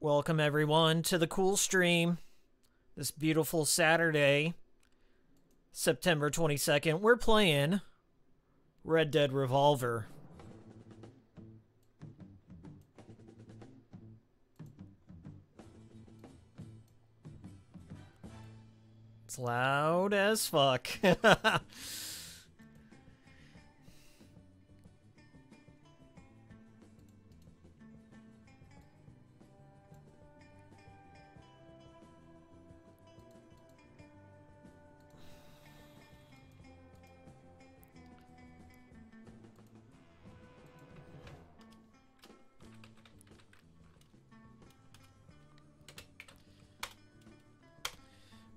Welcome everyone to the cool stream. This beautiful Saturday, September 22nd, we're playing Red Dead Revolver. It's loud as fuck.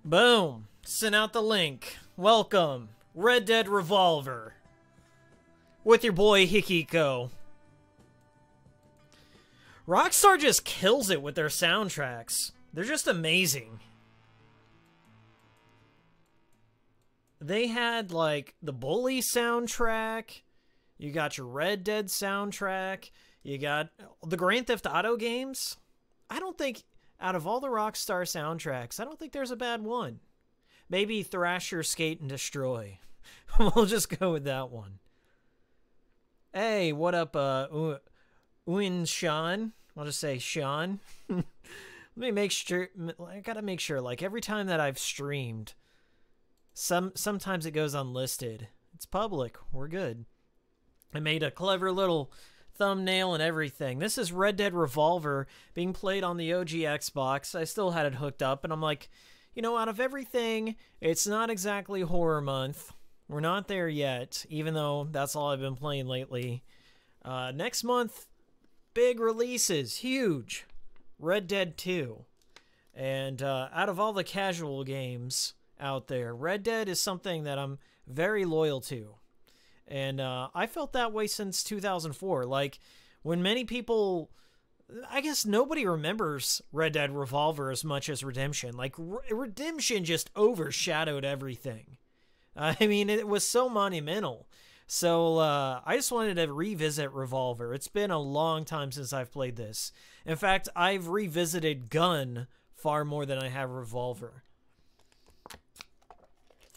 Boom. Sent out the link. Welcome. Red Dead Revolver. With your boy Hikiko. Rockstar just kills it with their soundtracks. They're just amazing. They had, like, the Bully soundtrack. You got your Red Dead soundtrack. You got the Grand Theft Auto games. I don't think... Out of all the Rockstar soundtracks, I don't think there's a bad one. Maybe Thrasher, Skate, and Destroy. We'll just go with that one. Hey, what up, Uin Sean? I'll just say Sean. Let me make sure, I gotta make sure, like, every time that I've streamed, sometimes it goes unlisted. It's public. We're good. I made a clever little... thumbnail and everything. This is Red Dead Revolver being played on the OG Xbox. I still had it hooked up, and I'm like, you know, out of everything, it's not exactly horror month. We're not there yet, even though that's all I've been playing lately. Next month, big releases, huge. Red Dead 2. And out of all the casual games out there, Red Dead is something that I'm very loyal to. And I felt that way since 2004. Like, when many people... I guess nobody remembers Red Dead Revolver as much as Redemption. Like, Redemption just overshadowed everything. I mean, it was so monumental. So, I just wanted to revisit Revolver. It's been a long time since I've played this. In fact, I've revisited Gun far more than I have Revolver.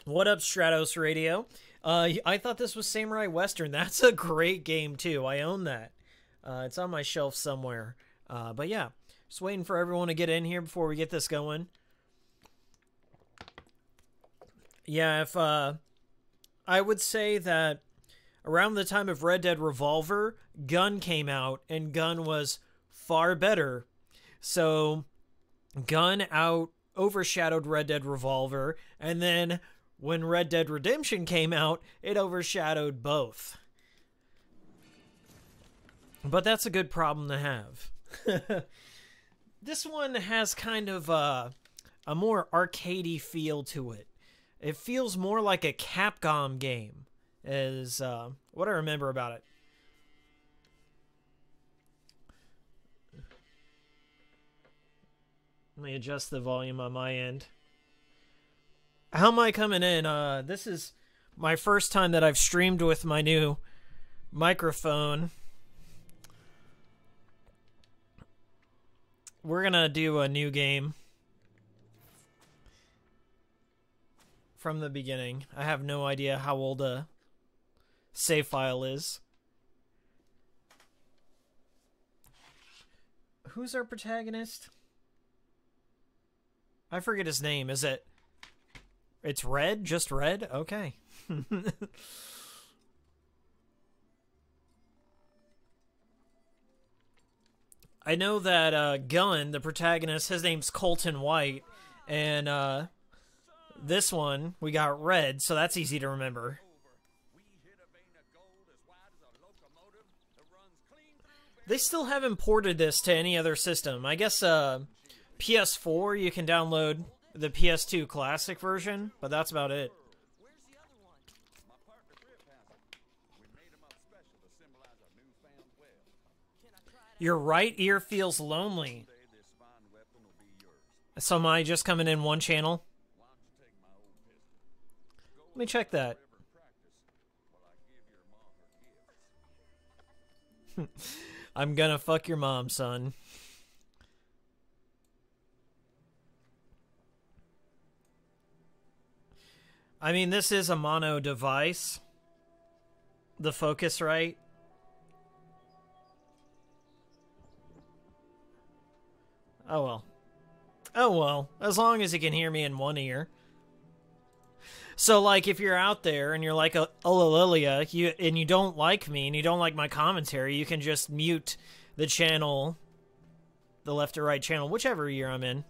What up, Stratos Radio? I thought this was Samurai Western. That's a great game, too. I own that. It's on my shelf somewhere. But yeah, just waiting for everyone to get in here before we get this going. Yeah, if I would say that around the time of Red Dead Revolver, Gun came out, and Gun was far better. So, Gun overshadowed Red Dead Revolver, and then... when Red Dead Redemption came out, it overshadowed both. But that's a good problem to have. This one has kind of a more arcadey feel to it. It feels more like a Capcom game, is what I remember about it. Let me adjust the volume on my end. How am I coming in? This is my first time that I've streamed with my new microphone. We're gonna do a new game from the beginning. I have no idea how old a save file is. Who's our protagonist? I forget his name. Is it... It's Red? Just Red? Okay. I know that Gun, the protagonist, his name's Colton White. And this one, we got Red, so that's easy to remember. They still haven't ported this to any other system. I guess PS4, you can download... the PS2 classic version, but that's about it. Your right ear feels lonely. So am I just coming in one channel? Let me check that. I'm gonna fuck your mom, son. I mean, this is a mono device. The Focusrite. Oh well. Oh well. As long as you can hear me in one ear. So, like, if you're out there and you're like, Lilia, and you don't like me and you don't like my commentary, you can just mute the channel, the left or right channel, whichever ear I'm in.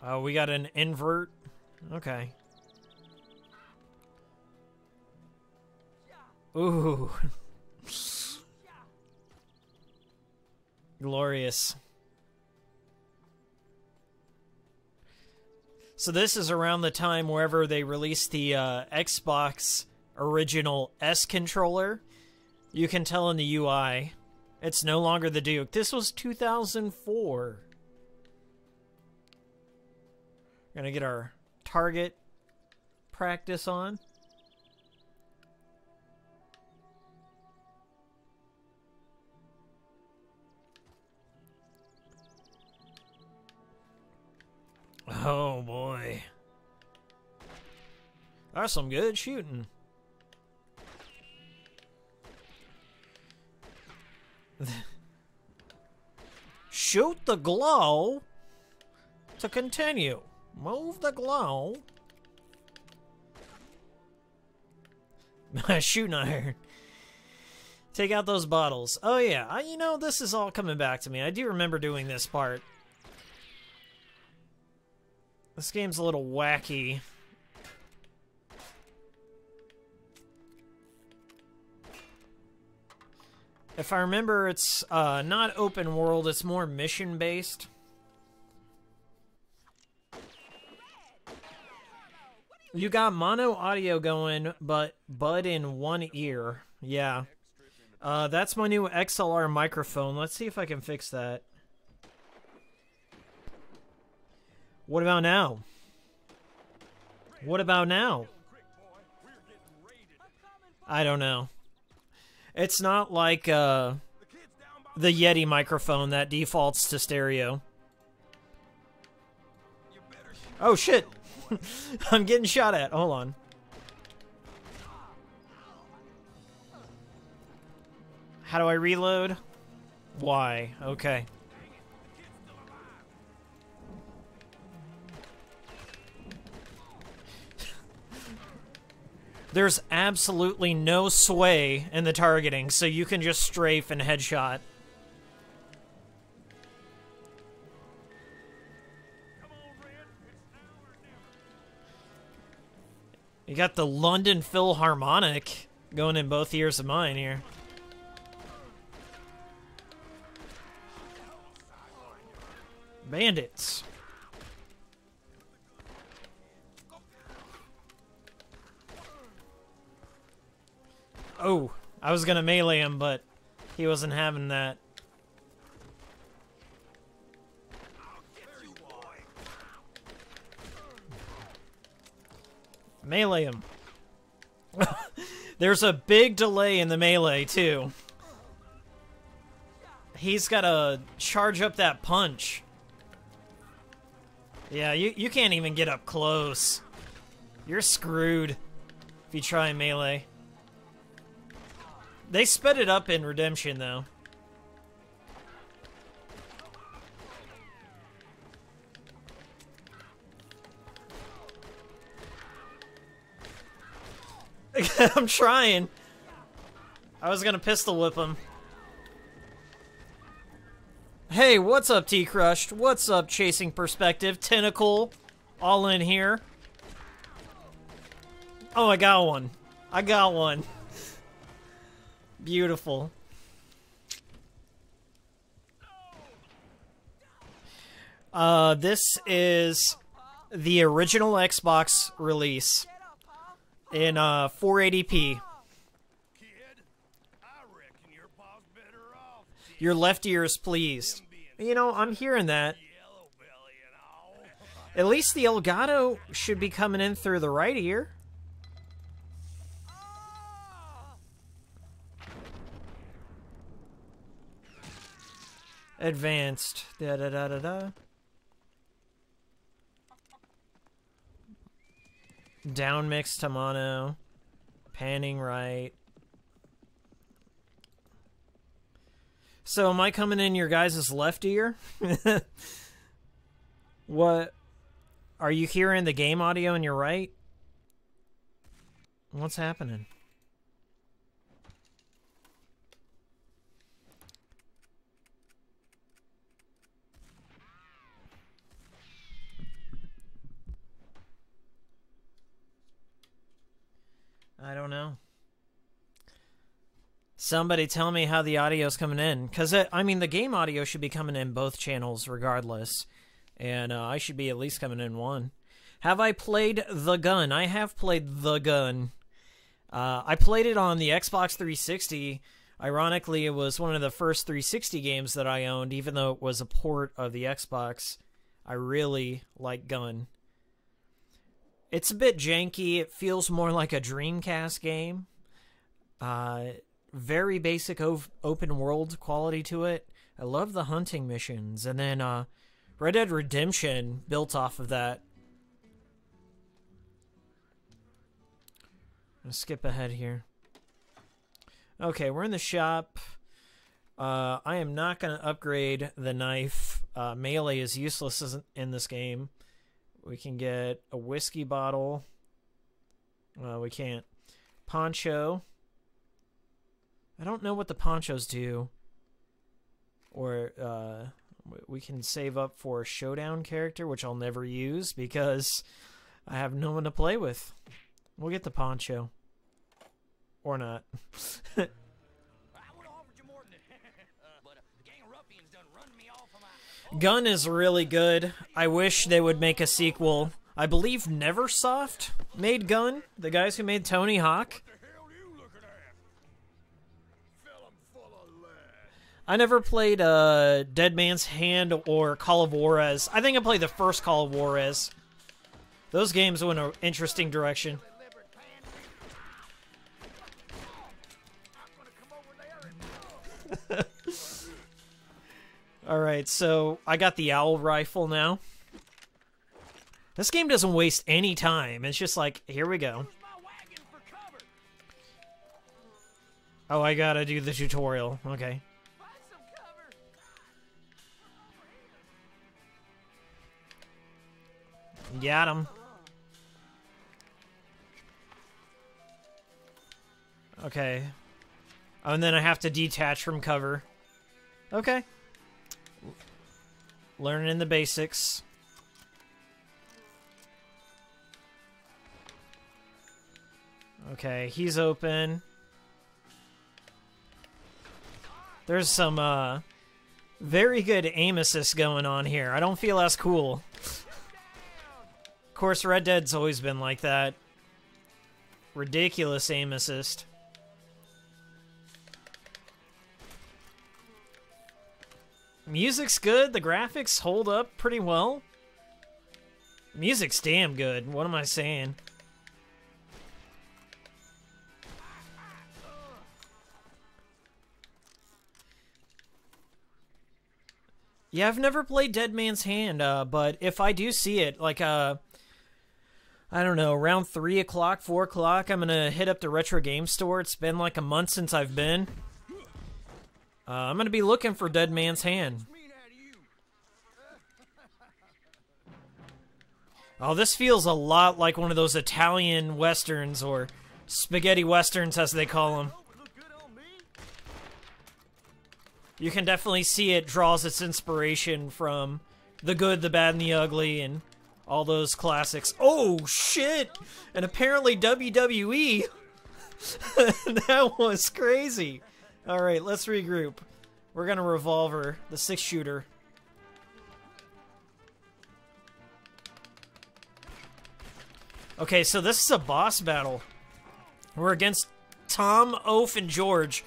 Oh, we got an invert. Okay. Ooh. Glorious. So this is around the time wherever they released the Xbox original S controller. You can tell in the UI, it's no longer the Duke. This was 2004. Gonna get our target practice on. Oh boy. That's some good shooting. Shoot the glow to continue. Move the glow. Shooting iron. Take out those bottles. Oh yeah, you know, this is all coming back to me. I do remember doing this part. This game's a little wacky. If I remember, it's not open world, it's more mission-based. You got mono audio going, but bud in one ear. Yeah. That's my new XLR microphone. Let's see if I can fix that. What about now? What about now? I don't know. It's not like the Yeti microphone that defaults to stereo. Oh shit! I'm getting shot at. Hold on. How do I reload? Why? Okay. There's absolutely no sway in the targeting, so you can just strafe and headshot. You got the London Philharmonic going in both ears of mine here. Bandits. Oh, I was gonna melee him, but he wasn't having that. Melee him. There's a big delay in the melee, too. He's gotta charge up that punch. Yeah, you can't even get up close. You're screwed if you try melee. They sped it up in Redemption, though. I'm trying. I was gonna pistol whip him. Hey, what's up, T-Crushed? What's up, Chasing Perspective? Tentacle, all in here. Oh, I got one. I got one. Beautiful. This is the original Xbox release in 480p. Your left ear is pleased. You know, I'm hearing that. At least the Elgato should be coming in through the right ear. Advanced. Da da da da da. Down mix to mono. Panning right. So am I coming in your guys' left ear? What? Are you hearing the game audio in your right? What's happening? I don't know. Somebody tell me how the audio's coming in. Because, I mean, the game audio should be coming in both channels regardless. And I should be at least coming in one. Have I played The Gun? I have played The Gun. I played it on the Xbox 360. Ironically, it was one of the first 360 games that I owned, even though it was a port of the Xbox. I really like Gun. It's a bit janky. It feels more like a Dreamcast game. Very basic open world quality to it. I love the hunting missions. And then Red Dead Redemption built off of that. Let's skip ahead here. Okay, we're in the shop. I am not going to upgrade the knife. Melee is useless in this game. We can get a whiskey bottle. We can't. Poncho. I don't know what the ponchos do. Or we can save up for a showdown character, which I'll never use because I have no one to play with. We'll get the poncho. Or not. Gun is really good. I wish they would make a sequel. I believe Neversoft made Gun, the guys who made Tony Hawk. I never played Dead Man's Hand or Call of Juarez. I think I played the first Call of Juarez. Those games went an interesting direction. Alright, so I got the owl rifle now. This game doesn't waste any time. It's just like, here we go. Oh, I gotta do the tutorial. Okay. Got him. Okay. Oh, and then I have to detach from cover. Okay. Learning the basics. Okay, he's open. There's some, very good aim assist going on here. I don't feel as cool. Of course, Red Dead's always been like that. Ridiculous aim assist. Music's good. The graphics hold up pretty well. Music's damn good. What am I saying? Yeah, I've never played Dead Man's Hand, but if I do see it, like, I don't know, around 3 o'clock, 4 o'clock, I'm gonna hit up the retro game store. It's been like a month since I've been. I'm gonna be looking for Dead Man's Hand. Oh, this feels a lot like one of those Italian westerns, or spaghetti westerns as they call them. You can definitely see it draws its inspiration from The Good, the Bad, and the Ugly, and all those classics. Oh, shit! And apparently WWE! That was crazy! Alright, let's regroup. We're gonna Revolver, the 6-shooter. Okay, so this is a boss battle. We're against Tom, Oaf, and George.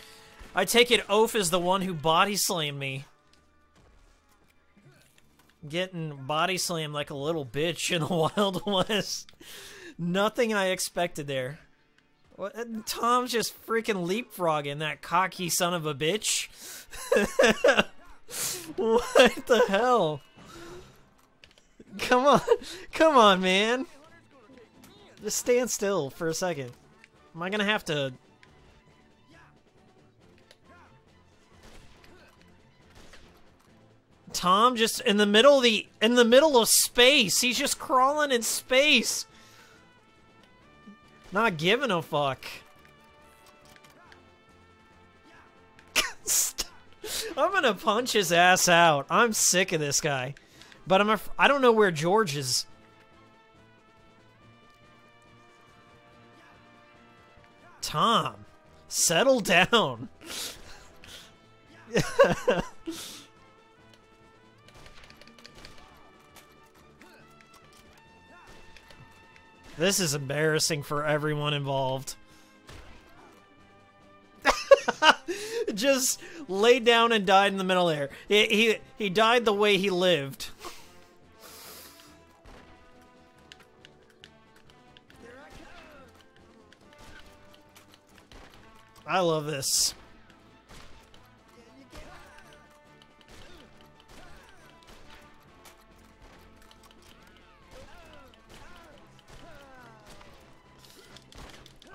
I take it Oaf is the one who body slammed me. Getting body slammed like a little bitch in the Wild West. Nothing I expected there. Tom's just freaking leapfrogging, that cocky son of a bitch. What the hell? Come on, man. Just stand still for a second. Am I gonna have to... Tom just in the middle of space. He's just crawling in space. Not giving a fuck. I'm gonna punch his ass out. I'm sick of this guy. But I don't know where George is. Tom, settle down. This is embarrassing for everyone involved. Just laid down and died in the middle there. He died the way he lived. I love this.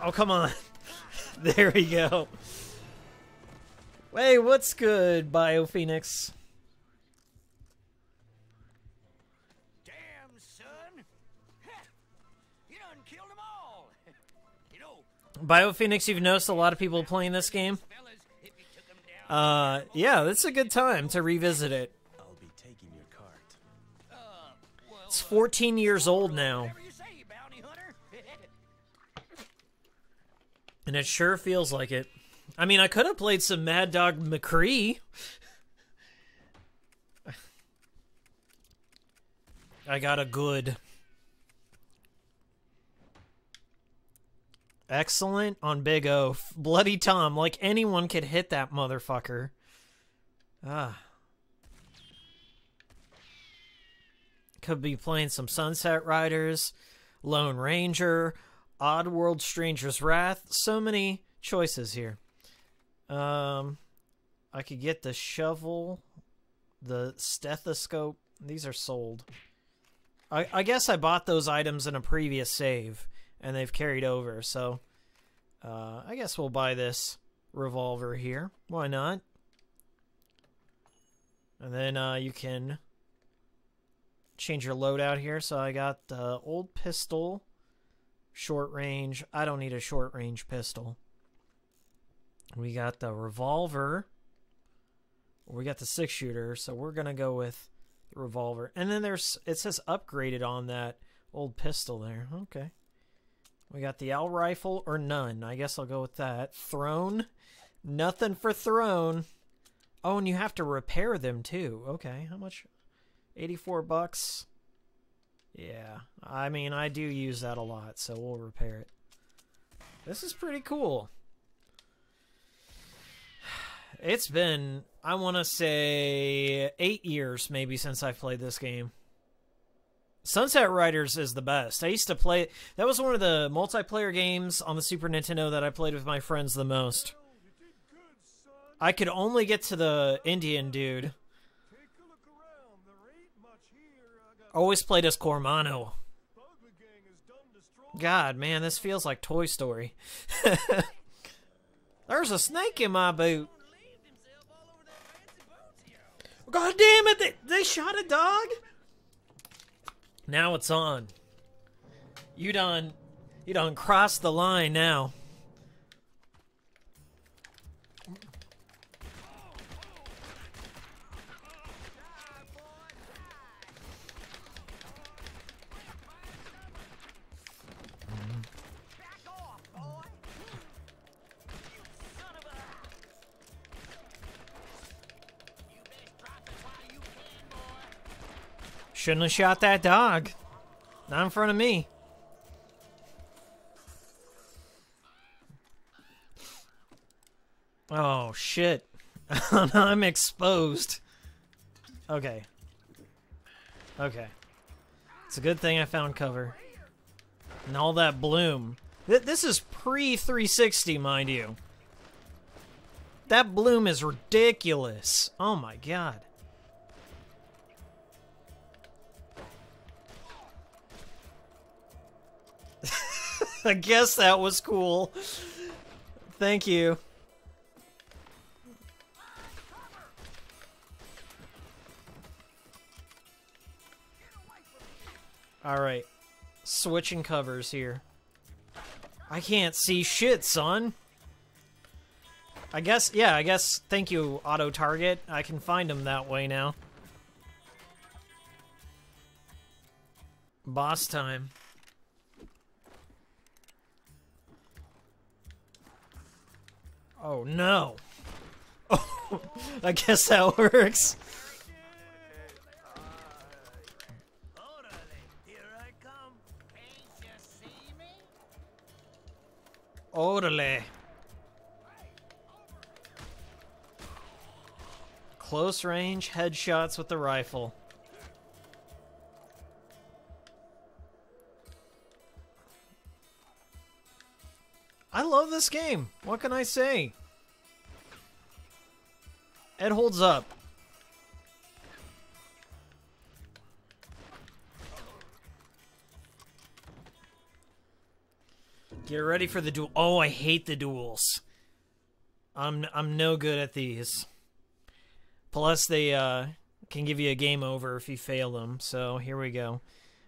Oh, come on. There we go. Hey, what's good, BioPhoenix? Damn, son. You done killed them all. You know, BioPhoenix, you've noticed a lot of people playing this game? Yeah, that's a good time to revisit it. I'll be taking your cart. It's 14 years old now. whatever you say, bounty hunter. And it sure feels like it. I mean, I could have played some Mad Dog McCree. I got a good. Excellent on Big O. Bloody Tom, like anyone could hit that motherfucker. Ah. Could be playing some Sunset Riders, Lone Ranger, Oddworld Stranger's Wrath. So many choices here. I could get the shovel, the stethoscope. These are sold. I guess I bought those items in a previous save, and they've carried over, so I guess we'll buy this revolver here. Why not? And then you can change your loadout here. So I got the old pistol, short range. I don't need a short range pistol. We got the revolver. We got the 6-shooter, so we're going to go with the revolver. And then it says upgraded on that old pistol there. Okay. We got the L rifle or none. I guess I'll go with that. Throne. Nothing for throne. Oh, and you have to repair them too. Okay, how much? 84 bucks. Yeah, I mean, I do use that a lot, so we'll repair it. This is pretty cool. It's been, I want to say, 8 years maybe since I've played this game. Sunset Riders is the best. I used to play it. That was one of the multiplayer games on the Super Nintendo that I played with my friends the most. I could only get to the Indian dude. Always played as Cormano. God, man, this feels like Toy Story. There's a snake in my boot. God damn it! They shot a dog? Now it's on. You done crossed the line now. Shouldn't have shot that dog. Not in front of me. Oh, shit. I'm exposed. Okay. Okay. It's a good thing I found cover. And all that bloom. This is pre-360, mind you. That bloom is ridiculous. Oh my god. I guess that was cool. Thank you. Alright. Switching covers here. I can't see shit, son. I guess, thank you, auto-target. I can find them that way now. Boss time. Oh, no. Oh, I guess that works. Orale. Close range headshots with the rifle. I love this game. What can I say? It holds up. Get ready for the duel. Oh, I hate the duels. I'm no good at these. Plus, they can give you a game over if you fail them. So here we go.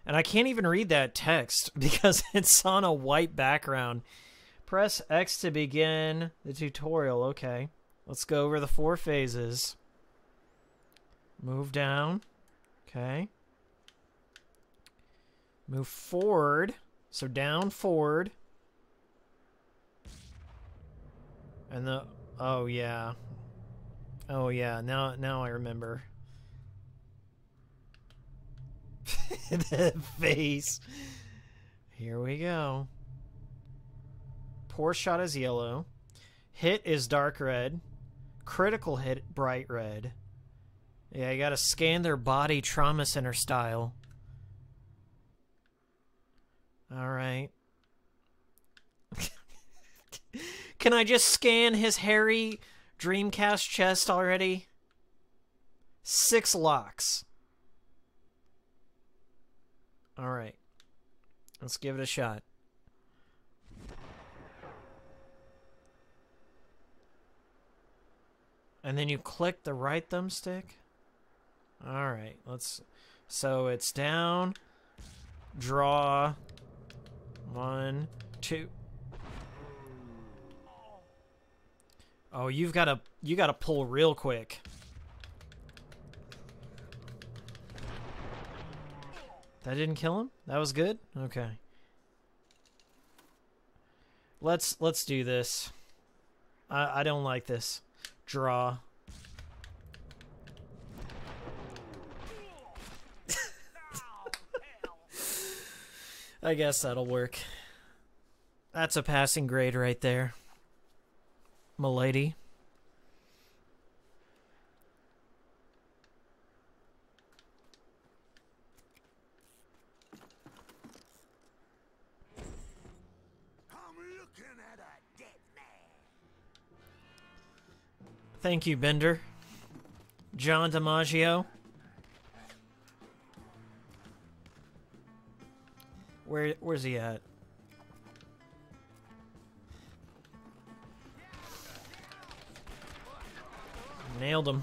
And I can't even read that text because it's on a white background. Press X to begin the tutorial. Okay. Let's go over the 4 phases. Move down. Okay. Move forward. So down, forward. And the... Oh, yeah. Oh, yeah. Now I remember. The face. Here we go. Poor shot is yellow. Hit is dark red. Critical hit, bright red. Yeah, you gotta scan their body trauma center style. Alright. Can I just scan his hairy Dreamcast chest already? 6 locks. Alright. Let's give it a shot. And then you click the right thumbstick. Alright, let's... So it's down. Draw. 1, 2. Oh, you gotta pull real quick. That didn't kill him? That was good? Okay. Let's do this. I don't like this. Draw. I guess that'll work. That's a passing grade right there. M'lady. Thank you, Bender. John DiMaggio. Where's he at? Nailed him.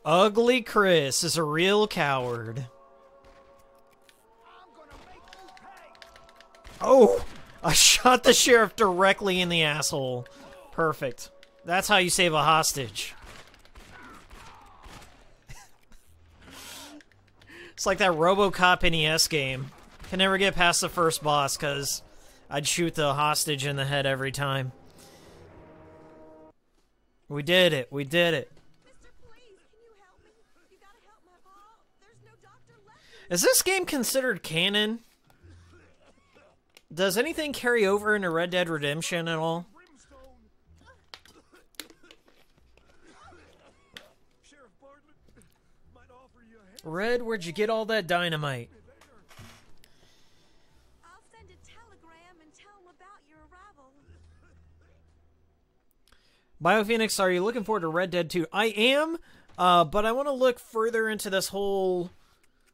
Ugly Chris is a real coward. Oh! I shot the sheriff directly in the asshole. Perfect. That's how you save a hostage. It's like that RoboCop NES game. Can never get past the first boss because I'd shoot the hostage in the head every time. We did it. We did it. Is this game considered canon? Does anything carry over into Red Dead Redemption at all? Red, where'd you get all that dynamite? I'll send a telegram and tell him about your arrival. BioPhoenix, are you looking forward to Red Dead 2? I am, but I want to look further into this whole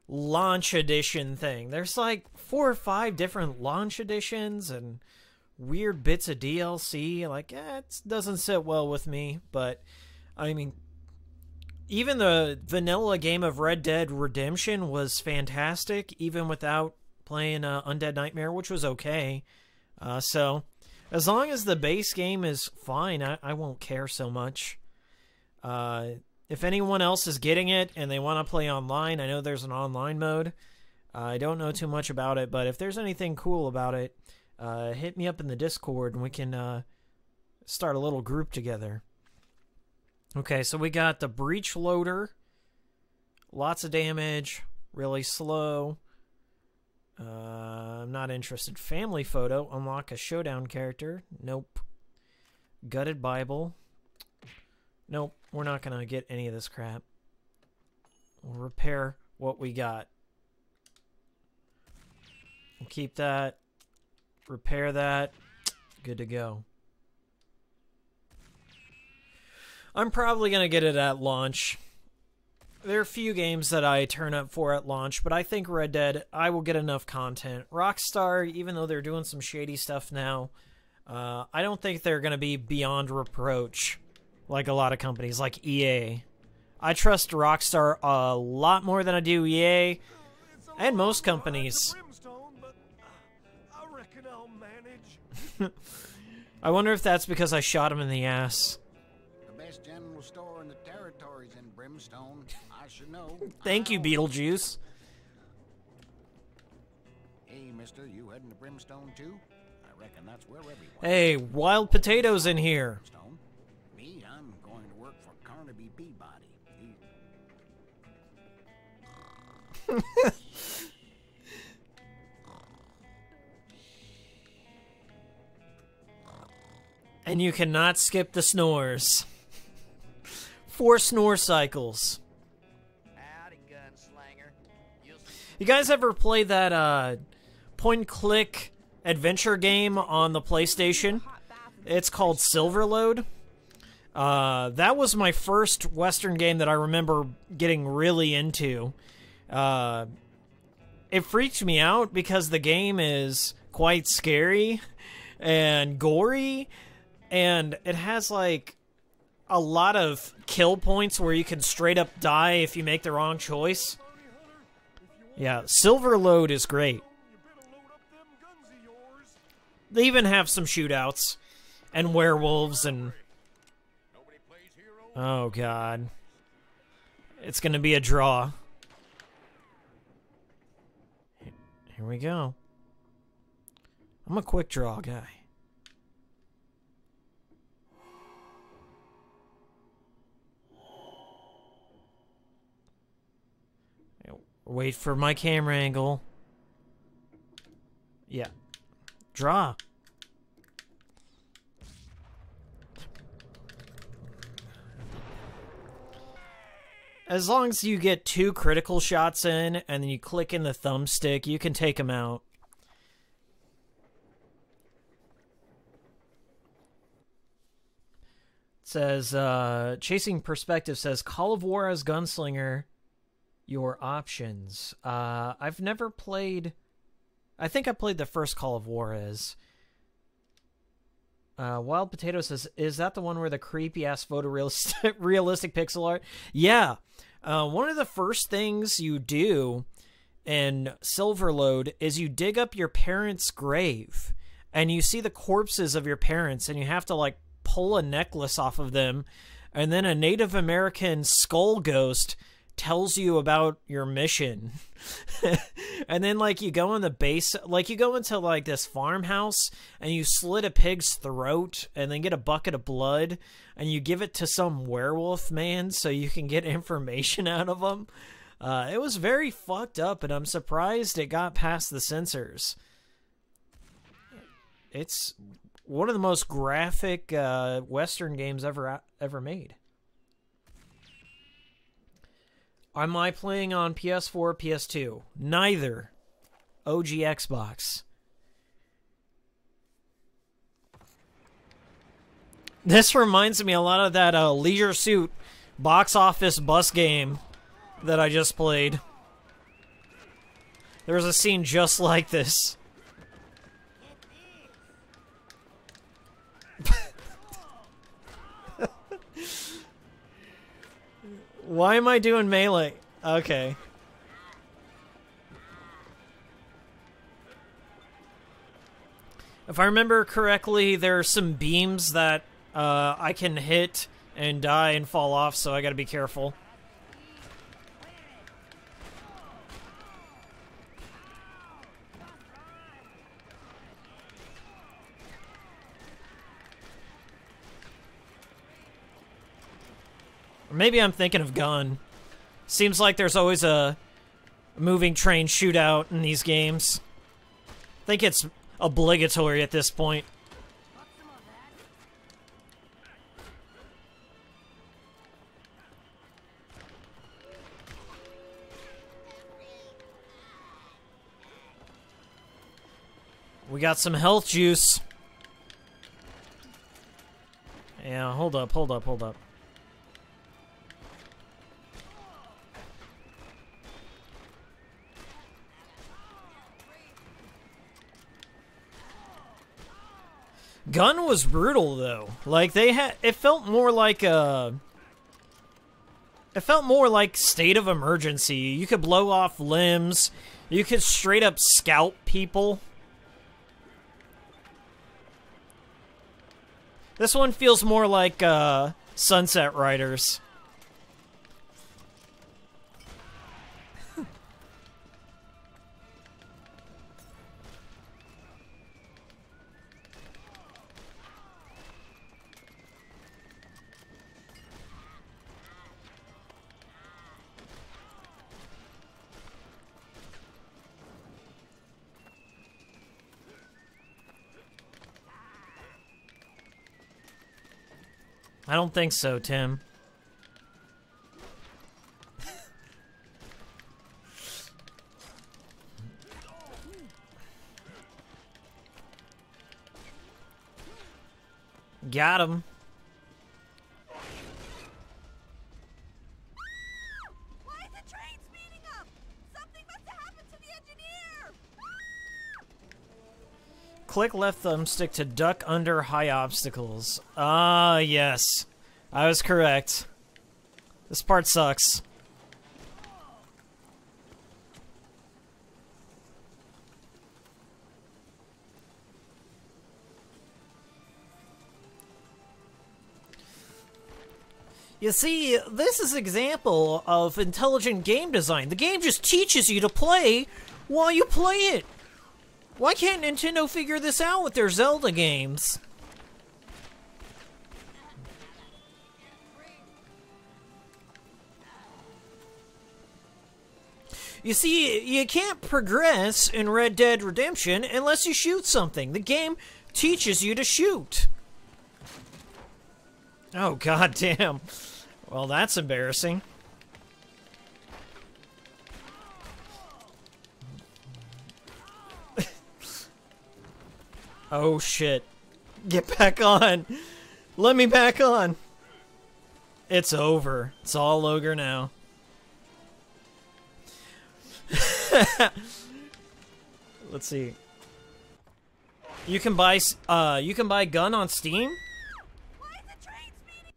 launch edition thing. There's like 4 or 5 different launch editions and weird bits of DLC. Like, it doesn't sit well with me, but I mean, even the vanilla game of Red Dead Redemption was fantastic, even without playing Undead Nightmare, which was okay. So, as long as the base game is fine, I won't care so much. If anyone else is getting it and they want to play online, I know there's an online mode. I don't know too much about it, but if there's anything cool about it, hit me up in the Discord and we can start a little group together. Okay, so we got the breach loader. Lots of damage. Really slow. I'm not interested. Family photo. Unlock a showdown character. Nope. Gutted Bible. Nope. We're not going to get any of this crap. We'll repair what we got. We'll keep that. Repair that. Good to go. I'm probably going to get it at launch. There are a few games that I turn up for at launch, but I think Red Dead, I will get enough content. Rockstar, even though they're doing some shady stuff now, I don't think they're going to be beyond reproach like a lot of companies, like EA. I trust Rockstar a lot more than I do EA, and most companies. Brimstone, but I reckon I'll manage. I wonder if that's because I shot him in the ass. The best general store in the territories in Brimstone. I should know. Thank you, Beetlejuice. Hey, mister, you heading to Brimstone too? I reckon that's where everyone. Hey, Wild Potatoes in here. Brimstone. Me, I'm going to work for Carnaby Peabody. And you cannot skip the snores. 4 snore cycles. Howdy, gunslinger. You guys ever play that point-and-click adventure game on the PlayStation? It's called Silverload. That was my first Western game that I remember getting really into. It freaked me out because the game is quite scary and gory, and it has like a lot of kill points where you can straight up die if you make the wrong choice. Yeah, Silverload is great. They even have some shootouts and werewolves and... Oh, God. It's going to be a draw. Here we go. I'm a quick draw guy. Wait for my camera angle. Yeah. Draw. As long as you get 2 critical shots in, and then you click in the thumbstick, you can take them out. It says, Chasing Perspective says, Call of War as Gunslinger, your options. I've never played... I think I played the first Call of War as... Wild Potato says, is that the one where the creepy-ass photorealistic pixel art? Yeah. One of the first things you do in Silverload is you dig up your parents' grave, and you see the corpses of your parents, and you have to, like, pull a necklace off of them, and then a Native American skull ghost tells you about your mission. And then, like, you go in the base, like, you go into, like, this farmhouse, and you slit a pig's throat, and then get a bucket of blood, and you give it to some werewolf man so you can get information out of him. It was very fucked up, and I'm surprised it got past the censors. It's one of the most graphic Western games ever made. Am I playing on PS4 or PS2? Neither. OG Xbox. This reminds me a lot of that Leisure Suit box office bus game that I just played. There was a scene just like this. Why am I doing melee? Okay. If I remember correctly, there are some beams that I can hit and die and fall off, so I gotta be careful. Or maybe I'm thinking of gun. Seems like there's always a moving train shootout in these games. I think it's obligatory at this point. We got some health juice. Yeah, hold up. Gun was brutal though. Like it felt more like State of Emergency. You could blow off limbs. You could straight up scalp people. This one feels more like Sunset Riders. I don't think so, Tim. Got him. Why is the train speeding up? Something must have happened to the engineer. Click left thumbstick to duck under high obstacles. Ah, yes. I was correct. This part sucks. You see, this is an example of intelligent game design. The game just teaches you to play while you play it. Why can't Nintendo figure this out with their Zelda games? You see, you can't progress in Red Dead Redemption unless you shoot something. The game teaches you to shoot. Oh, goddamn. Well, that's embarrassing. Oh, shit. Get back on. Let me back on. It's over. It's all ogre now. Let's see. You can buy gun on Steam? Why is the train speeding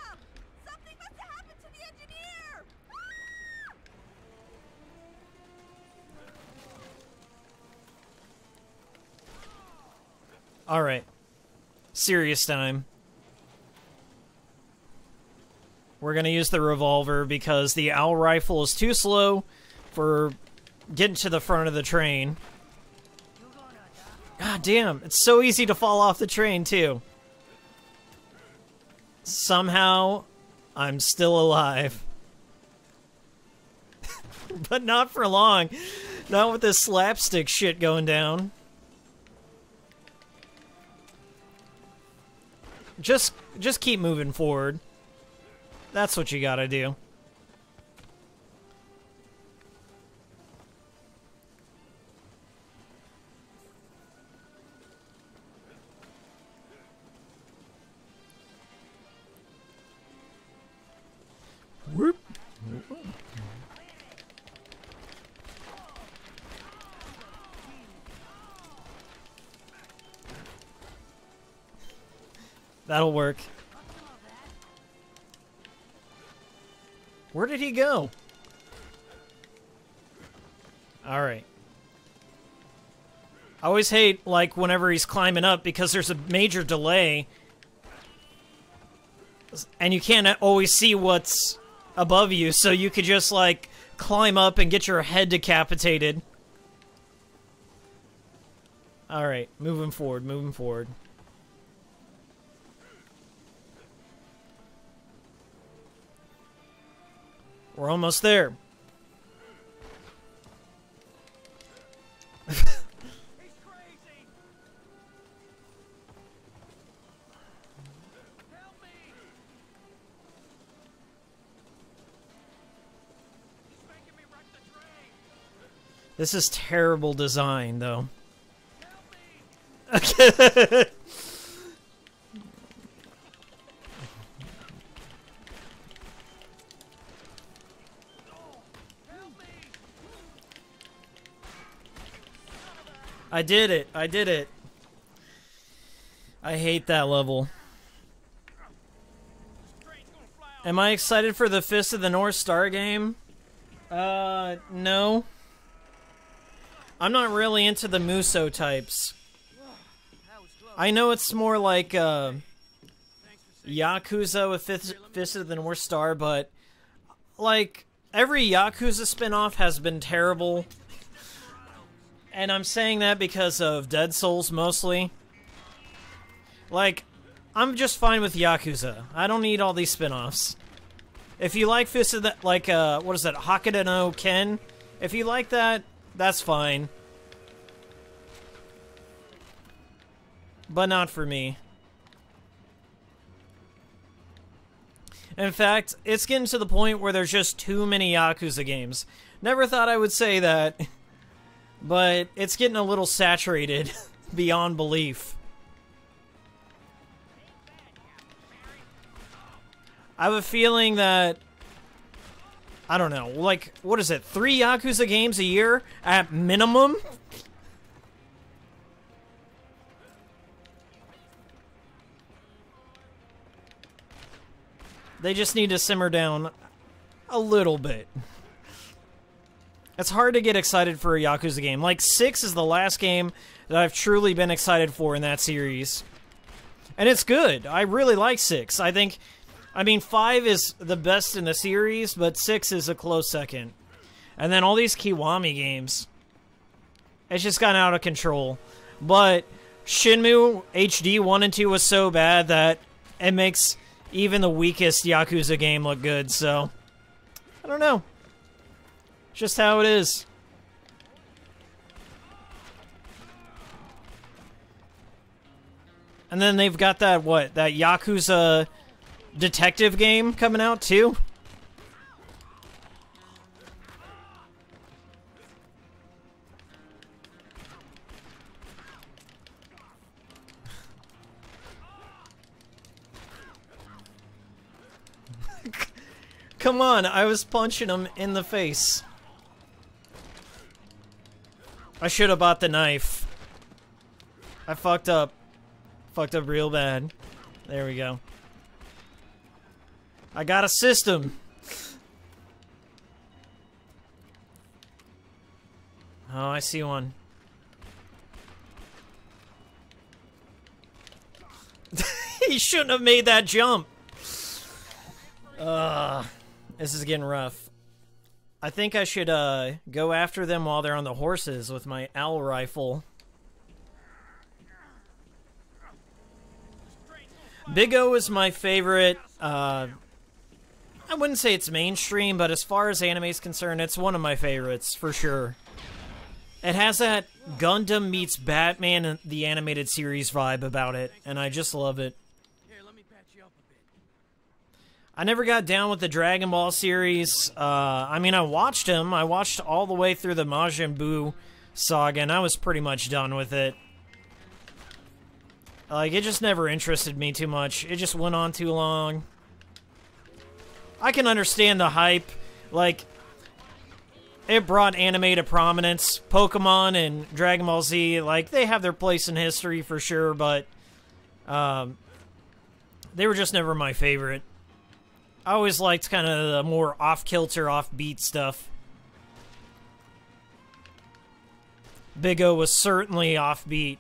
up? Something must have happened to the engineer. All right. Serious time. We're going to use the revolver because the owl rifle is too slow for getting to the front of the train. God damn, it's so easy to fall off the train, too. Somehow, I'm still alive. But not for long. Not with this slapstick shit going down. Just keep moving forward. That's what you gotta do. That'll work. Where did he go? Alright. I always hate, like, whenever he's climbing up because there's a major delay. And you can't always see what's above you, so you could just, like, climb up and get your head decapitated. Alright, moving forward, moving forward. We're almost there. He's crazy. Help me. He's making me wreck the train. This is terrible design, though. Help me. Okay. I did it. I did it. I hate that level. Am I excited for the Fist of the North Star game? No. I'm not really into the Muso types. I know it's more like, Yakuza with Fist of the North Star, but, like, every Yakuza spin-off has been terrible. And I'm saying that because of Dead Souls, mostly. Like, I'm just fine with Yakuza. I don't need all these spin-offs. If you like Fist of the... Like, what is that? Hakata no Ken? If you like that, that's fine. But not for me. In fact, it's getting to the point where there's just too many Yakuza games. Never thought I would say that. But it's getting a little saturated beyond belief. I have a feeling that, I don't know, like, what is it, 3 Yakuza games a year at minimum? They just need to simmer down a little bit. It's hard to get excited for a Yakuza game. Like, 6 is the last game that I've truly been excited for in that series. And it's good. I really like 6. I mean, 5 is the best in the series, but 6 is a close second. And then all these Kiwami games. It's just gotten out of control. But Shenmue HD 1 and 2 was so bad that it makes even the weakest Yakuza game look good, so... I don't know. Just how it is. And then they've got that, what, that Yakuza detective game coming out too? Come on, I was punching him in the face. I should have bought the knife. I fucked up. Fucked up real bad. There we go. I got a system. Oh, I see one. He shouldn't have made that jump. This is getting rough. I think I should go after them while they're on the horses with my owl rifle. Big O is my favorite. I wouldn't say it's mainstream, but as far as anime is concerned, it's one of my favorites, for sure. It has that Gundam meets Batman the animated series vibe about it, and I just love it. I never got down with the Dragon Ball series. I mean, I watched them. I watched all the way through the Majin Buu saga, and I was pretty much done with it. Like, it just never interested me too much. It just went on too long. I can understand the hype. Like, it brought anime to prominence. Pokemon and Dragon Ball Z, like, they have their place in history for sure, but They were just never my favorite. I always liked kind of the more off-kilter, off-beat stuff. Big O was certainly offbeat.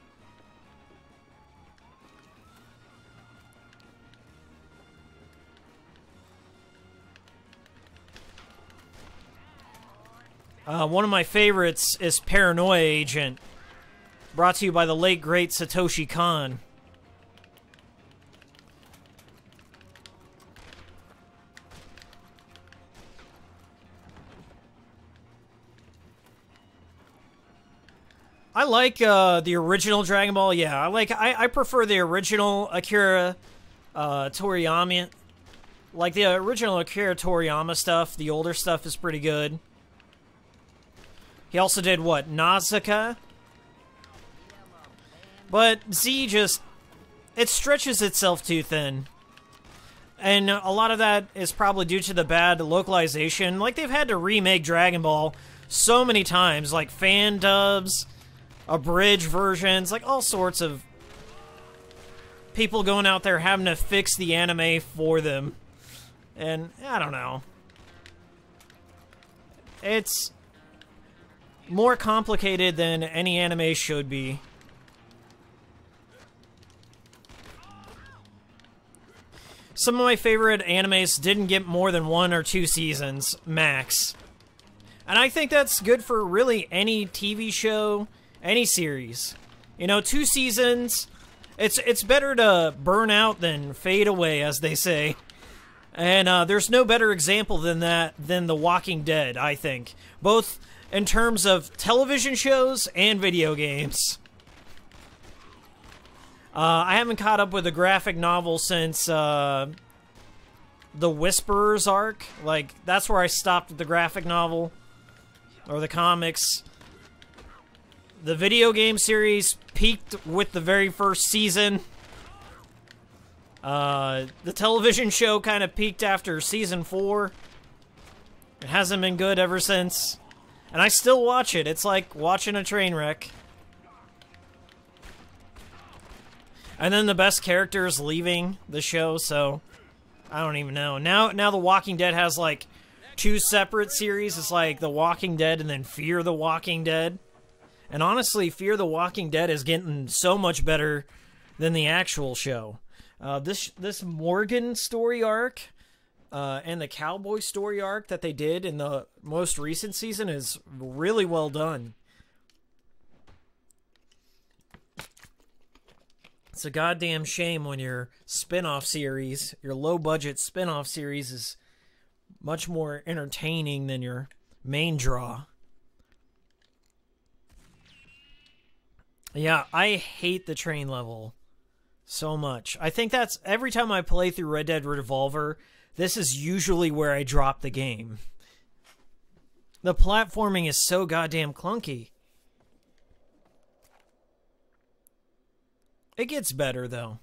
One of my favorites is Paranoia Agent, brought to you by the late, great Satoshi Kon. I like the original Dragon Ball. Yeah, I prefer the original Akira Toriyama. Like the original Akira Toriyama stuff. The older stuff is pretty good. He also did what? Nausicaa? But Z just, it stretches itself too thin. And a lot of that is probably due to the bad localization. Like, they've had to remake Dragon Ball so many times. Like, fan dubs, abridged versions, like all sorts of people going out there having to fix the anime for them. And, I don't know. It's more complicated than any anime should be. Some of my favorite animes didn't get more than 1 or 2 seasons, max. And I think that's good for really any TV show, any series. You know, 2 seasons, it's better to burn out than fade away, as they say. And there's no better example than that than The Walking Dead, I think. Both in terms of television shows and video games. I haven't caught up with the graphic novel since the Whisperers arc. Like, that's where I stopped with the graphic novel. Or the comics. The video game series peaked with the very first season. The television show kind of peaked after season 4. It hasn't been good ever since. And I still watch it. It's like watching a train wreck. And then the best character is leaving the show, so I don't even know. Now The Walking Dead has like 2 separate series. It's like The Walking Dead and then Fear the Walking Dead. And honestly, Fear the Walking Dead is getting so much better than the actual show. This Morgan story arc and the Cowboy story arc that they did in the most recent season is really well done. It's a goddamn shame when your spin-off series, your low-budget spin-off series is much more entertaining than your main draw. Yeah, I hate the train level so much. I think that's every time I play through Red Dead Revolver, this is usually where I drop the game. The platforming is so goddamn clunky. It gets better, though.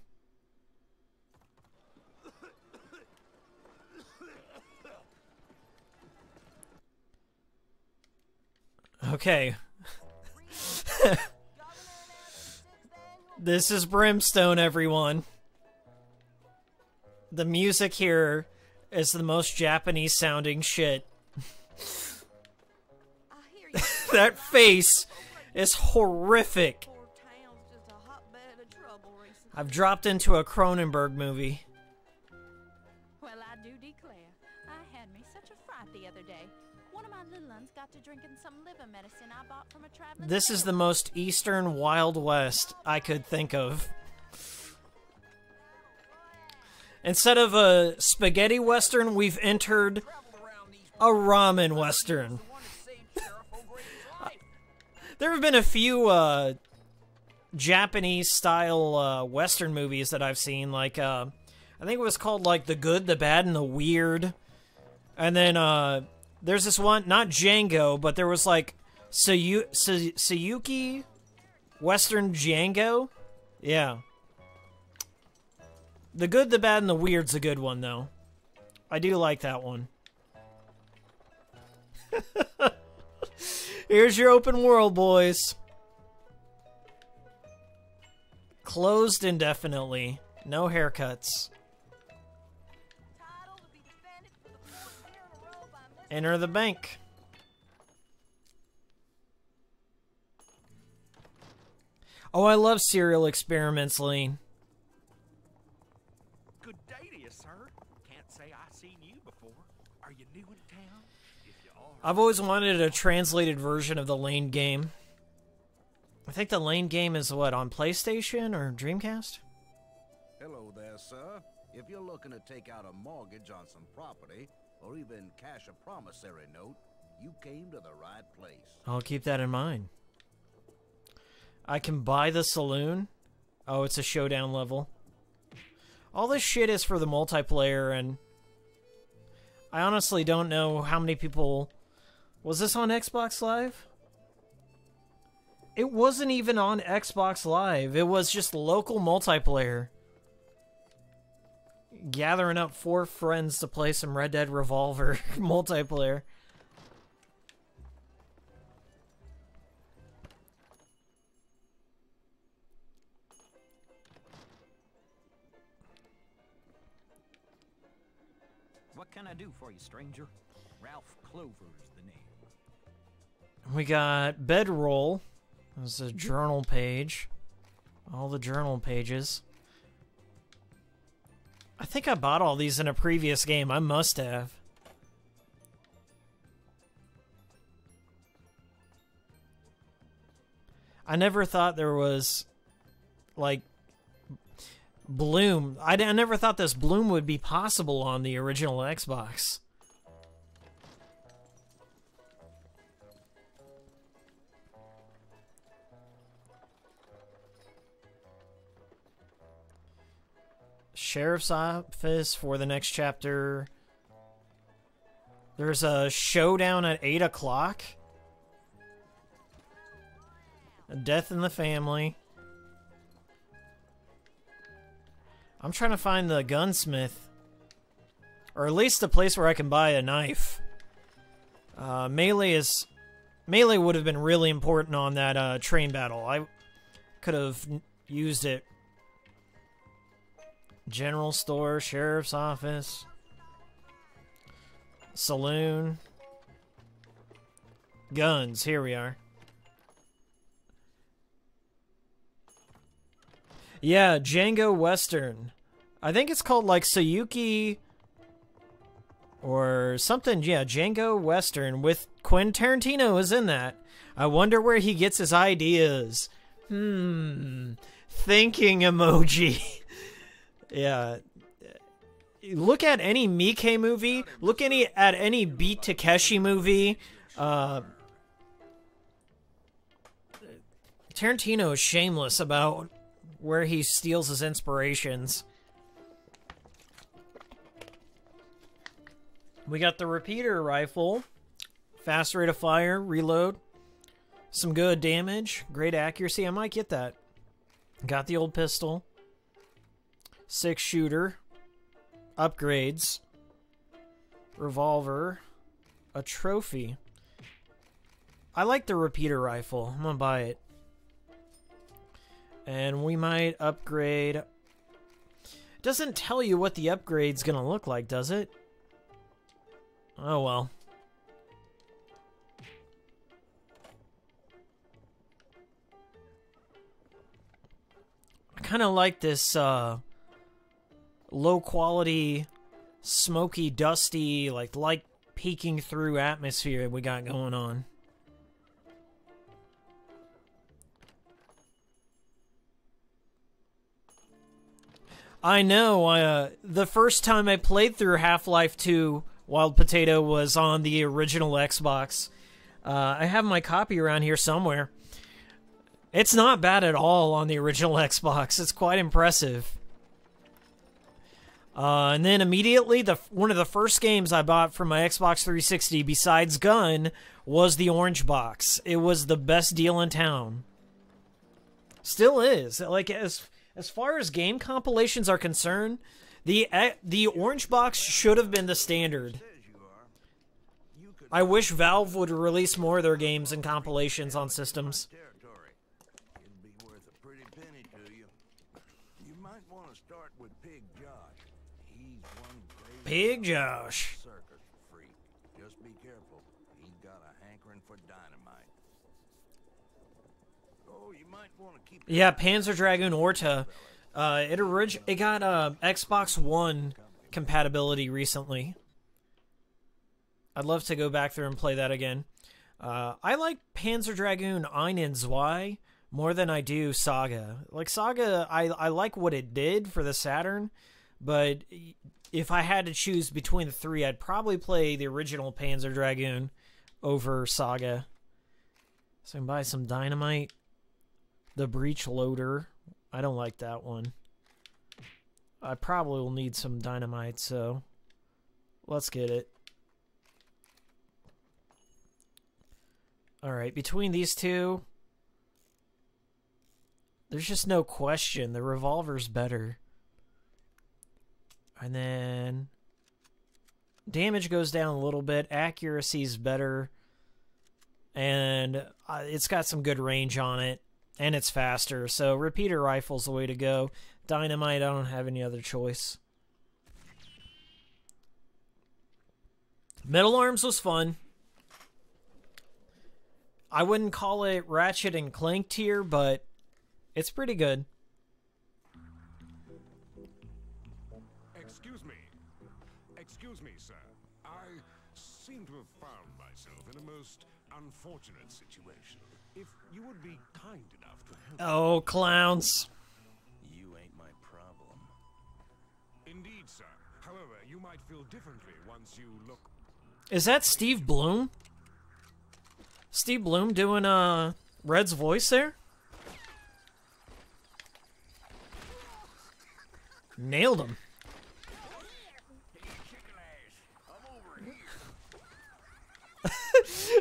Okay. This is Brimstone, everyone. The music here is the most Japanese-sounding shit. That face is horrific. I've dropped into a Cronenberg movie. Well, I do declare, I had me such a fright the other day. One of my little ones got to drinking some liver medicine I bought from a traveling. This is the most Eastern Wild West I could think of. Instead of a spaghetti western, we've entered a ramen western. There have been a few Japanese-style western movies that I've seen. Like, I think it was called, like, The Good, the Bad, and the Weird. And then there's this one, not Django, but there was, like, Sayuki Western Django? Yeah. The Good, the Bad, and the Weird's a good one, though. I do like that one. Here's your open world, boys. Closed indefinitely. No haircuts. Enter the bank. Oh, I love serial experiments, Lean. Good day to you, sir. Can't say I seen you before. Are you new in town? If you are, I've always wanted a translated version of the Lane game. I think the Lane game is what, on PlayStation or Dreamcast? Hello there, sir. If you're looking to take out a mortgage on some property, or even cash a promissory note, you came to the right place. I'll keep that in mind. I can buy the saloon. Oh, it's a showdown level. All this shit is for the multiplayer, and I honestly don't know how many people... Was this on Xbox Live? It wasn't even on Xbox Live. It was just local multiplayer. Gathering up 4 friends to play some Red Dead Revolver multiplayer. What can I do for you, stranger? Ralph Clover is the name. We got bedroll. There's a journal page. All the journal pages. I think I bought all these in a previous game. I must have. I never thought there was, like, Bloom. I never thought this Bloom would be possible on the original Xbox. Sheriff's office for the next chapter. There's a showdown at 8 o'clock. A death in the family. I'm trying to find the gunsmith. Or at least a place where I can buy a knife. Melee would have been really important on that train battle. I could have used it. General store, sheriff's office, saloon, guns. Here we are. Yeah, Django Western. I think it's called like Sayuki or something. Yeah, Django Western with Quentin Tarantino is in that. I wonder where he gets his ideas. Thinking emoji. Yeah. Look at any Miike movie. Look at any Beat Takeshi movie. Tarantino is shameless about where he steals his inspirations. We got the repeater rifle. Fast rate of fire, reload. Some good damage, great accuracy. I might get that. Got the old pistol. 6-shooter. Upgrades. Revolver. A trophy. I like the repeater rifle. I'm gonna buy it. And we might upgrade... Doesn't tell you what the upgrade's gonna look like, does it? Oh well. I kind of like this low quality, smoky, dusty, like light peeking through atmosphere we got going on. I know, the first time I played through Half-Life 2 Wild Potato was on the original Xbox. I have my copy around here somewhere. It's not bad at all on the original Xbox. It's quite impressive. And then immediately, one of the first games I bought for my Xbox 360 besides Gun was the Orange Box. It was the best deal in town. Still is. Like, as far as game compilations are concerned, the Orange Box should have been the standard. I wish Valve would release more of their games and compilations on systems. It'd be worth a pretty penny to you. You might want to start with Pig Josh. He's one crazy Pig Josh. circus freak. Just be want to keep Yeah, Panzer Dragoon Orta. It got Xbox One compatibility recently. I'd love to go back through and play that again. I like Panzer Dragoon Ein and Zwei more than I do Saga. Like Saga, I like what it did for the Saturn, but if I had to choose between the three, I'd probably play the original Panzer Dragoon over Saga. So I can buy some dynamite. The breech loader. I don't like that one. I probably will need some dynamite, so let's get it. Alright, between these two, there's just no question. The revolver's better. And then damage goes down a little bit. Accuracy's better. And it's got some good range on it. And it's faster. So repeater rifle's the way to go. Dynamite, I don't have any other choice. Metal Arms was fun. I wouldn't call it Ratchet and Clank tier, but it's pretty good. Excuse me, sir. I seem to have found myself in a most unfortunate situation. If you would be kind enough to help. Oh, clowns. You ain't my problem. Indeed, sir. However, you might feel differently once you look. Is that Steve Bloom? Steve Bloom doing Red's voice there? Nailed him.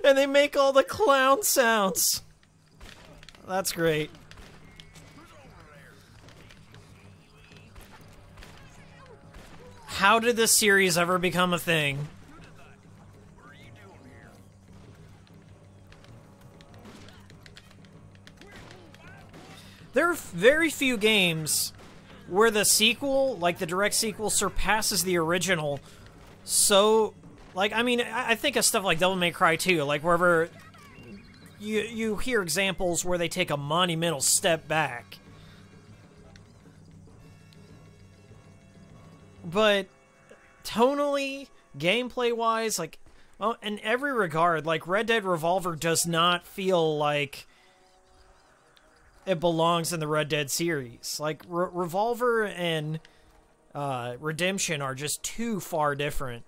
And they make all the clown sounds. That's great. How did this series ever become a thing? There are very few games where the sequel, like the direct sequel, surpasses the original. So, like, I mean, I think of stuff like Devil May Cry 2, like wherever you hear examples where they take a monumental step back. But tonally, gameplay-wise, like, well, in every regard, like, Red Dead Revolver does not feel like it belongs in the Red Dead series. Like, Revolver and Redemption are just too far different.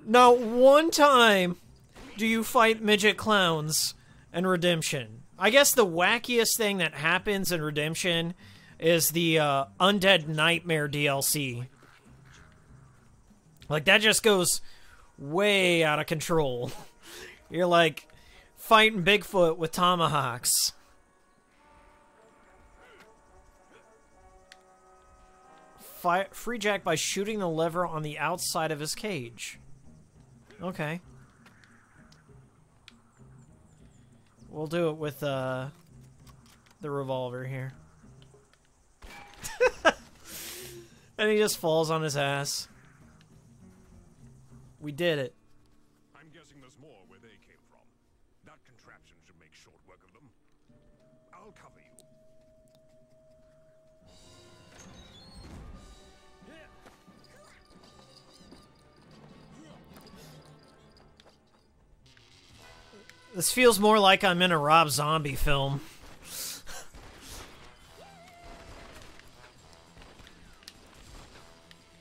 Not one time do you fight midget clowns in Redemption. I guess the wackiest thing that happens in Redemption is the Undead Nightmare DLC. Like, that just goes way out of control. You're, like, fighting Bigfoot with tomahawks. Free Jack by shooting the lever on the outside of his cage. Okay. We'll do it with the revolver here. And he just falls on his ass. We did it. I'm guessing there's more where they came from. That contraption should make short work of them. I'll cover you. This feels more like I'm in a Rob Zombie film.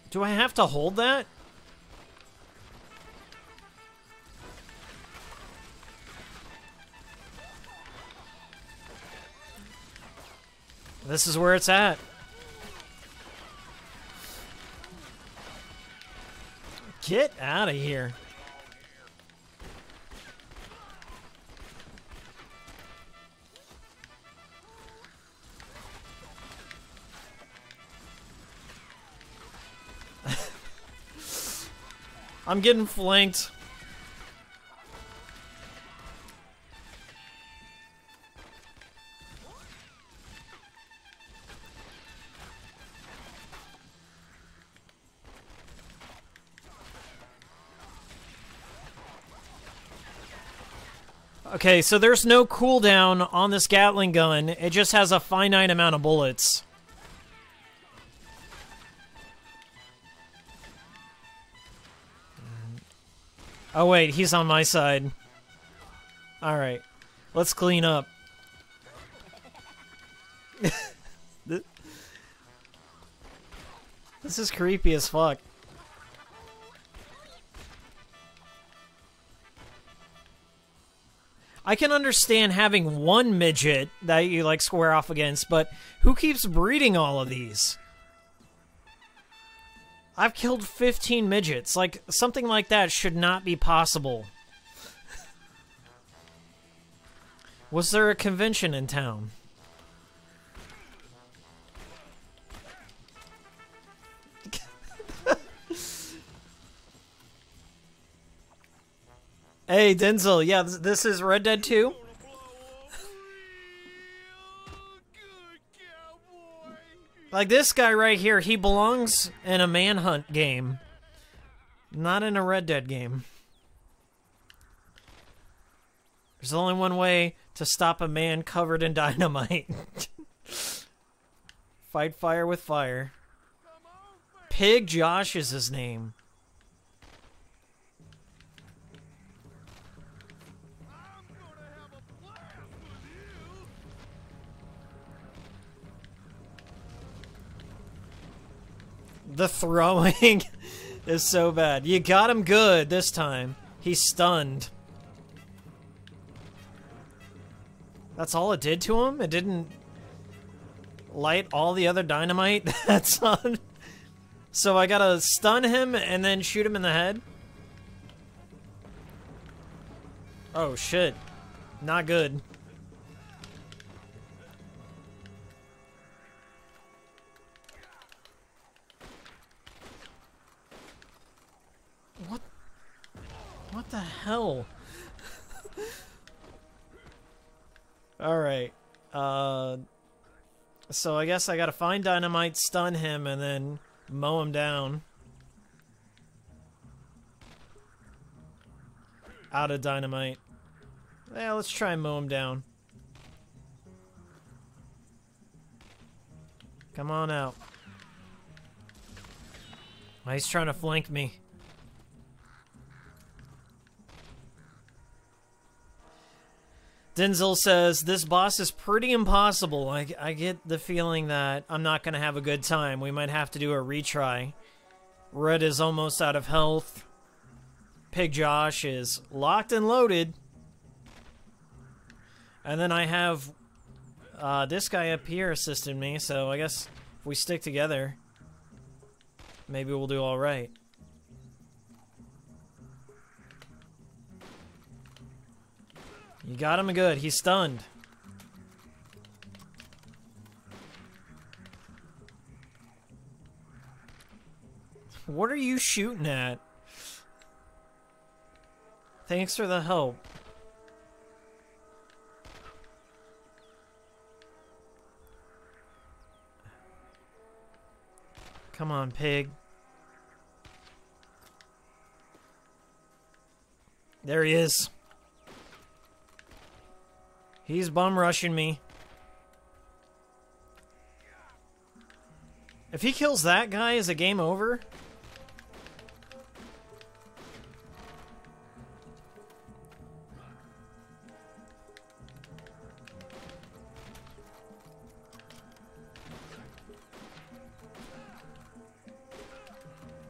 Do I have to hold that? This is where it's at. Get out of here. I'm getting flanked. Okay, so there's no cooldown on this Gatling gun. It just has a finite amount of bullets. Oh wait, he's on my side. Alright, let's clean up. This is creepy as fuck. I can understand having one midget that you like square off against, but who keeps breeding all of these? I've killed 15 midgets. Like, something like that should not be possible. Was there a convention in town? Hey, Denzel, yeah, this is Red Dead 2? Like, this guy right here, he belongs in a manhunt game. Not in a Red Dead game. There's only one way to stop a man covered in dynamite. Fight fire with fire. Pig Josh is his name. The throwing is so bad. You got him good this time. He's stunned. That's all it did to him? It didn't light all the other dynamite that's on? So I gotta stun him and then shoot him in the head? Oh shit. Not good. What the hell? Alright. So I guess I gotta find dynamite, stun him, and then mow him down. Out of dynamite. Yeah, let's try and mow him down. Come on out. Oh, he's trying to flank me. Denzel says, this boss is pretty impossible. I get the feeling that I'm not going to have a good time. We might have to do a retry. Red is almost out of health. Pig Josh is locked and loaded. And then I have this guy up here assisting me, so I guess if we stick together, maybe we'll do alright. You got him good. He's stunned. What are you shooting at? Thanks for the help. Come on, pig. There he is. He's bum rushing me. If he kills that guy, is the game over?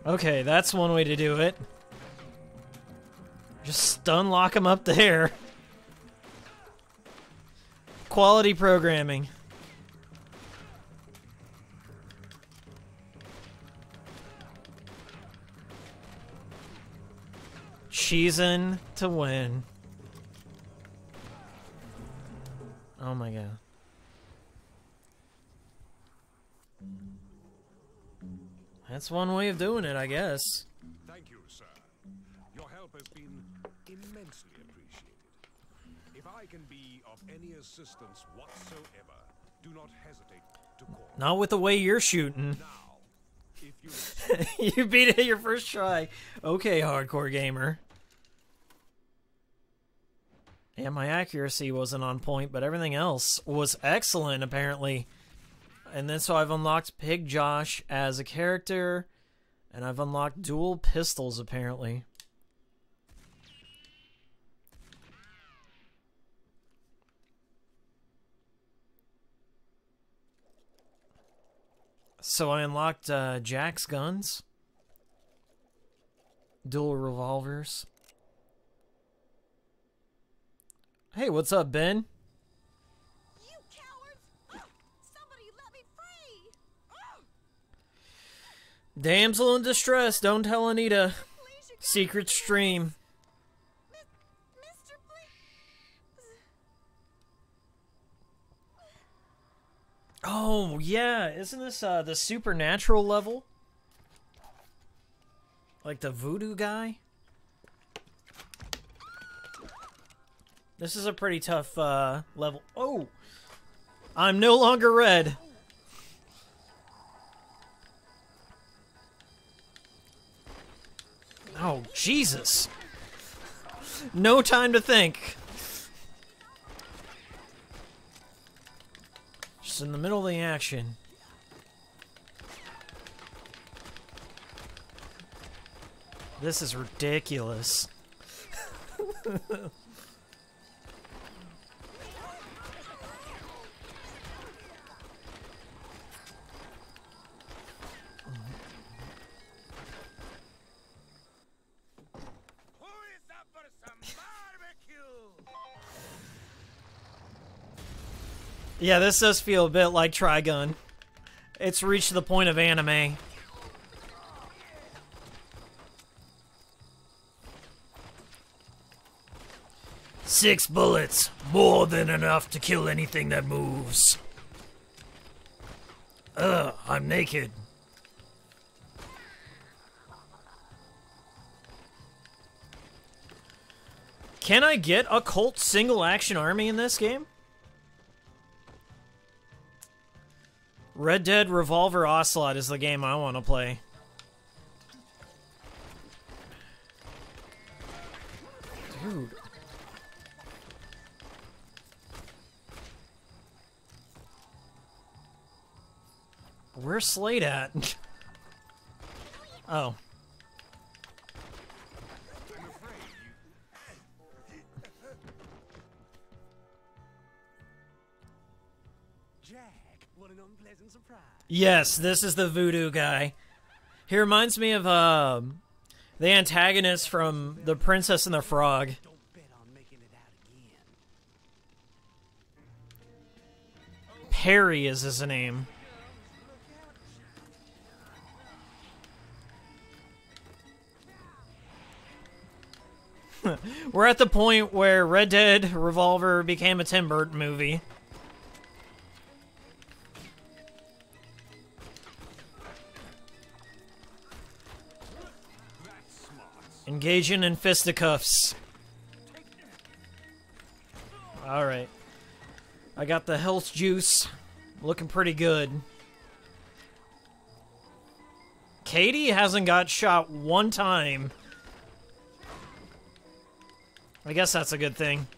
Okay, that's one way to do it. Just stun lock him up there. Quality programming. Cheesin' to win. Oh my god. That's one way of doing it, I guess. Thank you, sir. Your help has been immensely appreciated. If I can be of any assistance whatsoever, do not hesitate to call. Not with the way you're shooting. Now, if you You beat it your first try. Okay, hardcore gamer. Yeah, my accuracy wasn't on point, but everything else was excellent, apparently. And then so I've unlocked Pig Josh as a character, and I've unlocked dual pistols, apparently. So I unlocked Jack's guns, dual revolvers. Hey, what's up, Ben? You cowards! Somebody let me free! Damsel in distress, don't tell Anita. Please, you guys, Secret stream. Mr. Please. Oh, yeah, isn't this the supernatural level? Like the voodoo guy? This is a pretty tough level. Oh! I'm no longer red. Oh, Jesus. No time to think. Just in the middle of the action. This is ridiculous. Yeah, this does feel a bit like Trigun. It's reached the point of anime. Six bullets, more than enough to kill anything that moves. I'm naked. Can I get a Colt single action army in this game? Red Dead Revolver Ocelot is the game I want to play. Dude. Where's Slade at? Oh. Yes, this is the voodoo guy. He reminds me of the antagonist from The Princess and the Frog. Perry is his name. We're at the point where Red Dead Revolver became a Tim Burton movie. Engaging in fisticuffs. Alright. I got the health juice. Looking pretty good. Katie hasn't got shot one time. I guess that's a good thing.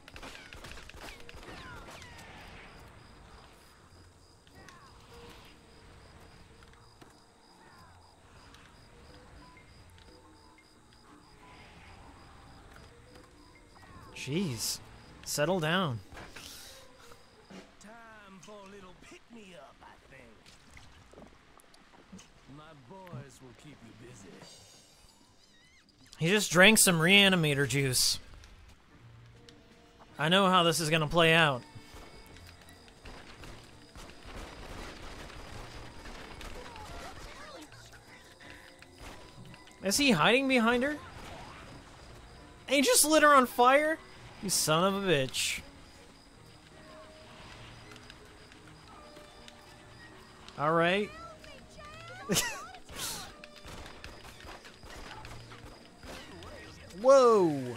Jeez. Settle down. Time for a little pick-me-up, I think. My boys will keep you busy. He just drank some reanimator juice. I know how this is gonna play out. Is he hiding behind her? And he just lit her on fire? You son of a bitch. Alright. Whoa!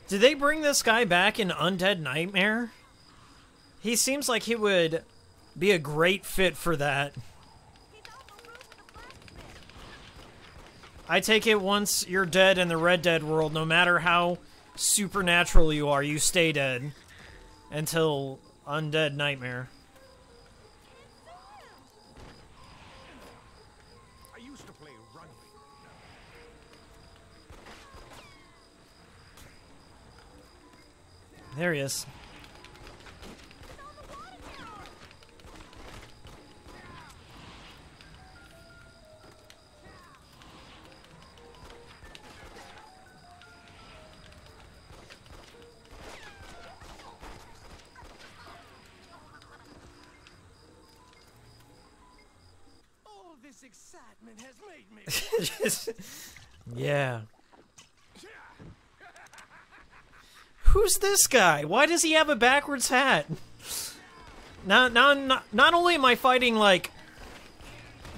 Did they bring this guy back in Undead Nightmare? He seems like he would be a great fit for that. I take it once you're dead in the Red Dead world, no matter how supernatural you are, you stay dead. Until Undead Nightmare. I used to play rugby. There he is. This excitement has made me. Yeah. Who's this guy? Why does he have a backwards hat? Not only am I fighting, like,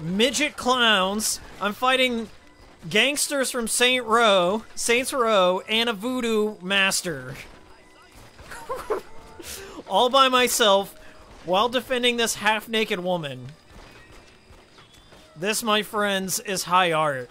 midget clowns, I'm fighting gangsters from Saints Row, and a voodoo master. All by myself, while defending this half-naked woman. This, my friends, is high art.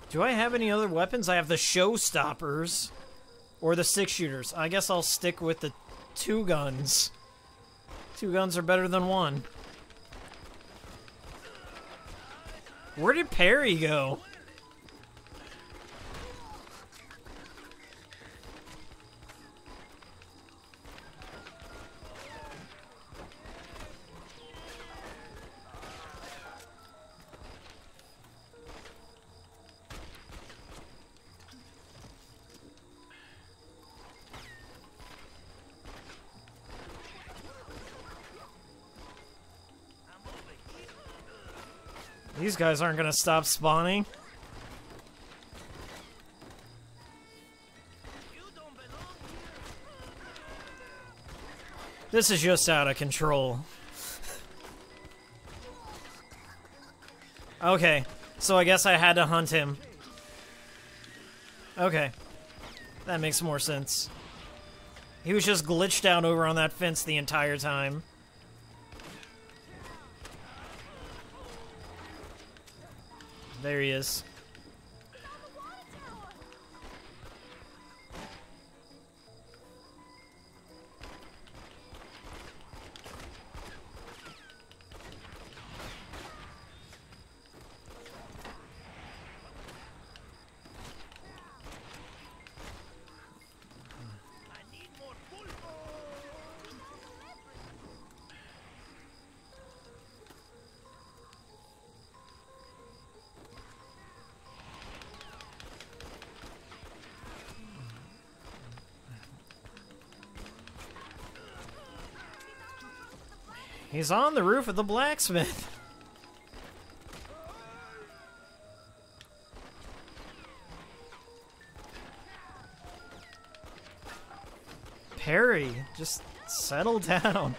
Do I have any other weapons? I have the showstoppers. Or the 6-shooters. I guess I'll stick with the 2 guns. 2 guns are better than 1. Where did Perry go? These guys aren't gonna stop spawning. This is just out of control. Okay, so I guess I had to hunt him. Okay, that makes more sense. He was just glitched out over on that fence the entire time. There he is. He's on the roof of the blacksmith. Perry, just settle down.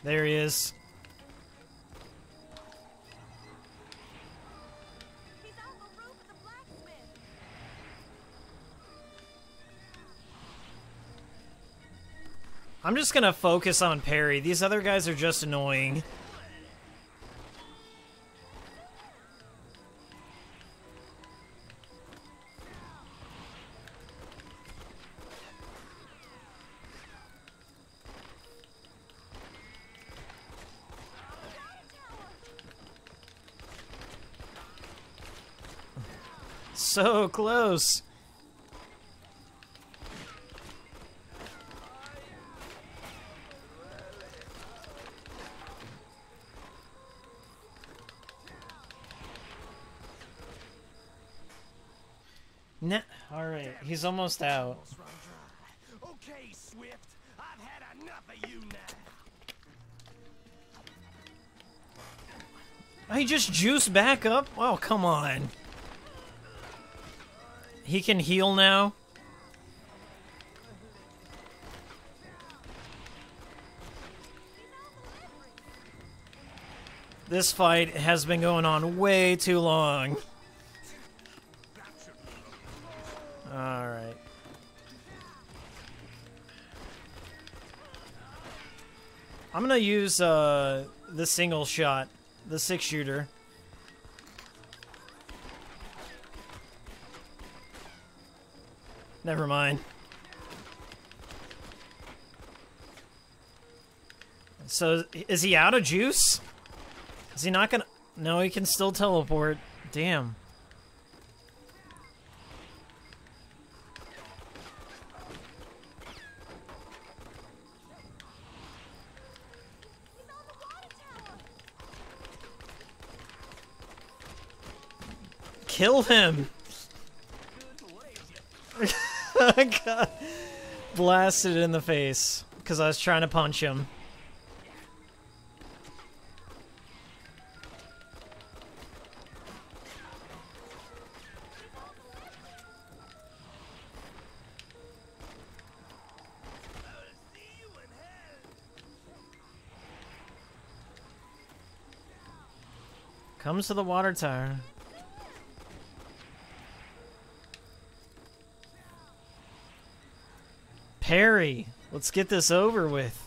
There he is. He's on the roof of the blacksmith. I'm just gonna focus on Perry. These other guys are just annoying. so close. Nah, all right, he's almost out. Okay, Swift, I've had enough of you now. He just juiced back up? Oh, come on. He can heal now? This fight has been going on way too long. Alright. I'm gonna use the single shot. The 6-shooter. Never mind. So, is he out of juice? Is he not gonna... No, he can still teleport. Damn. Kill him! I got blasted in the face because I was trying to punch him. Comes to the water tower. Parry, let's get this over with.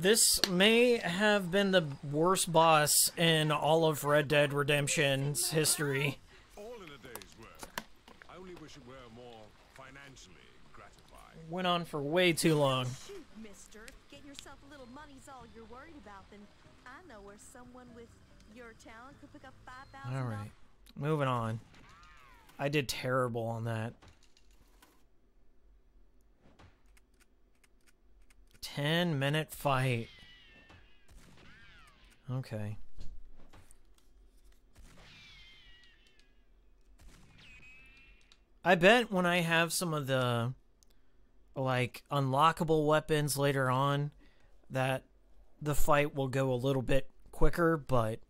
This may have been the worst boss in all of Red Dead Redemption's history. All in a day's work. I only wish it were more financially gratifying. Went on for way too long. Shoot, mister. Getting yourself a little money's all you're worried about, then I know where someone with your talent could pick up $5,000. Alright, moving on. I did terrible on that. 10-minute fight. Okay. I bet when I have some of the, like, unlockable weapons later on, that the fight will go a little bit quicker, but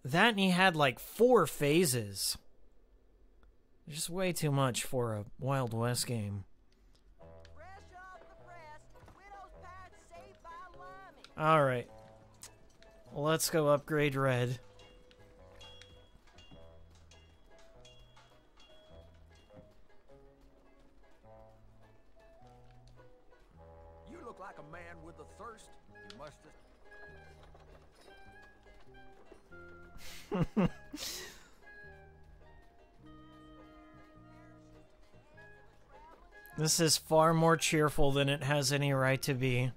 that and he had, like, 4 phases. Just way too much for a Wild West game. Alright. Let's go upgrade Red. You look like a man with a thirst. You must have... This is far more cheerful than it has any right to be.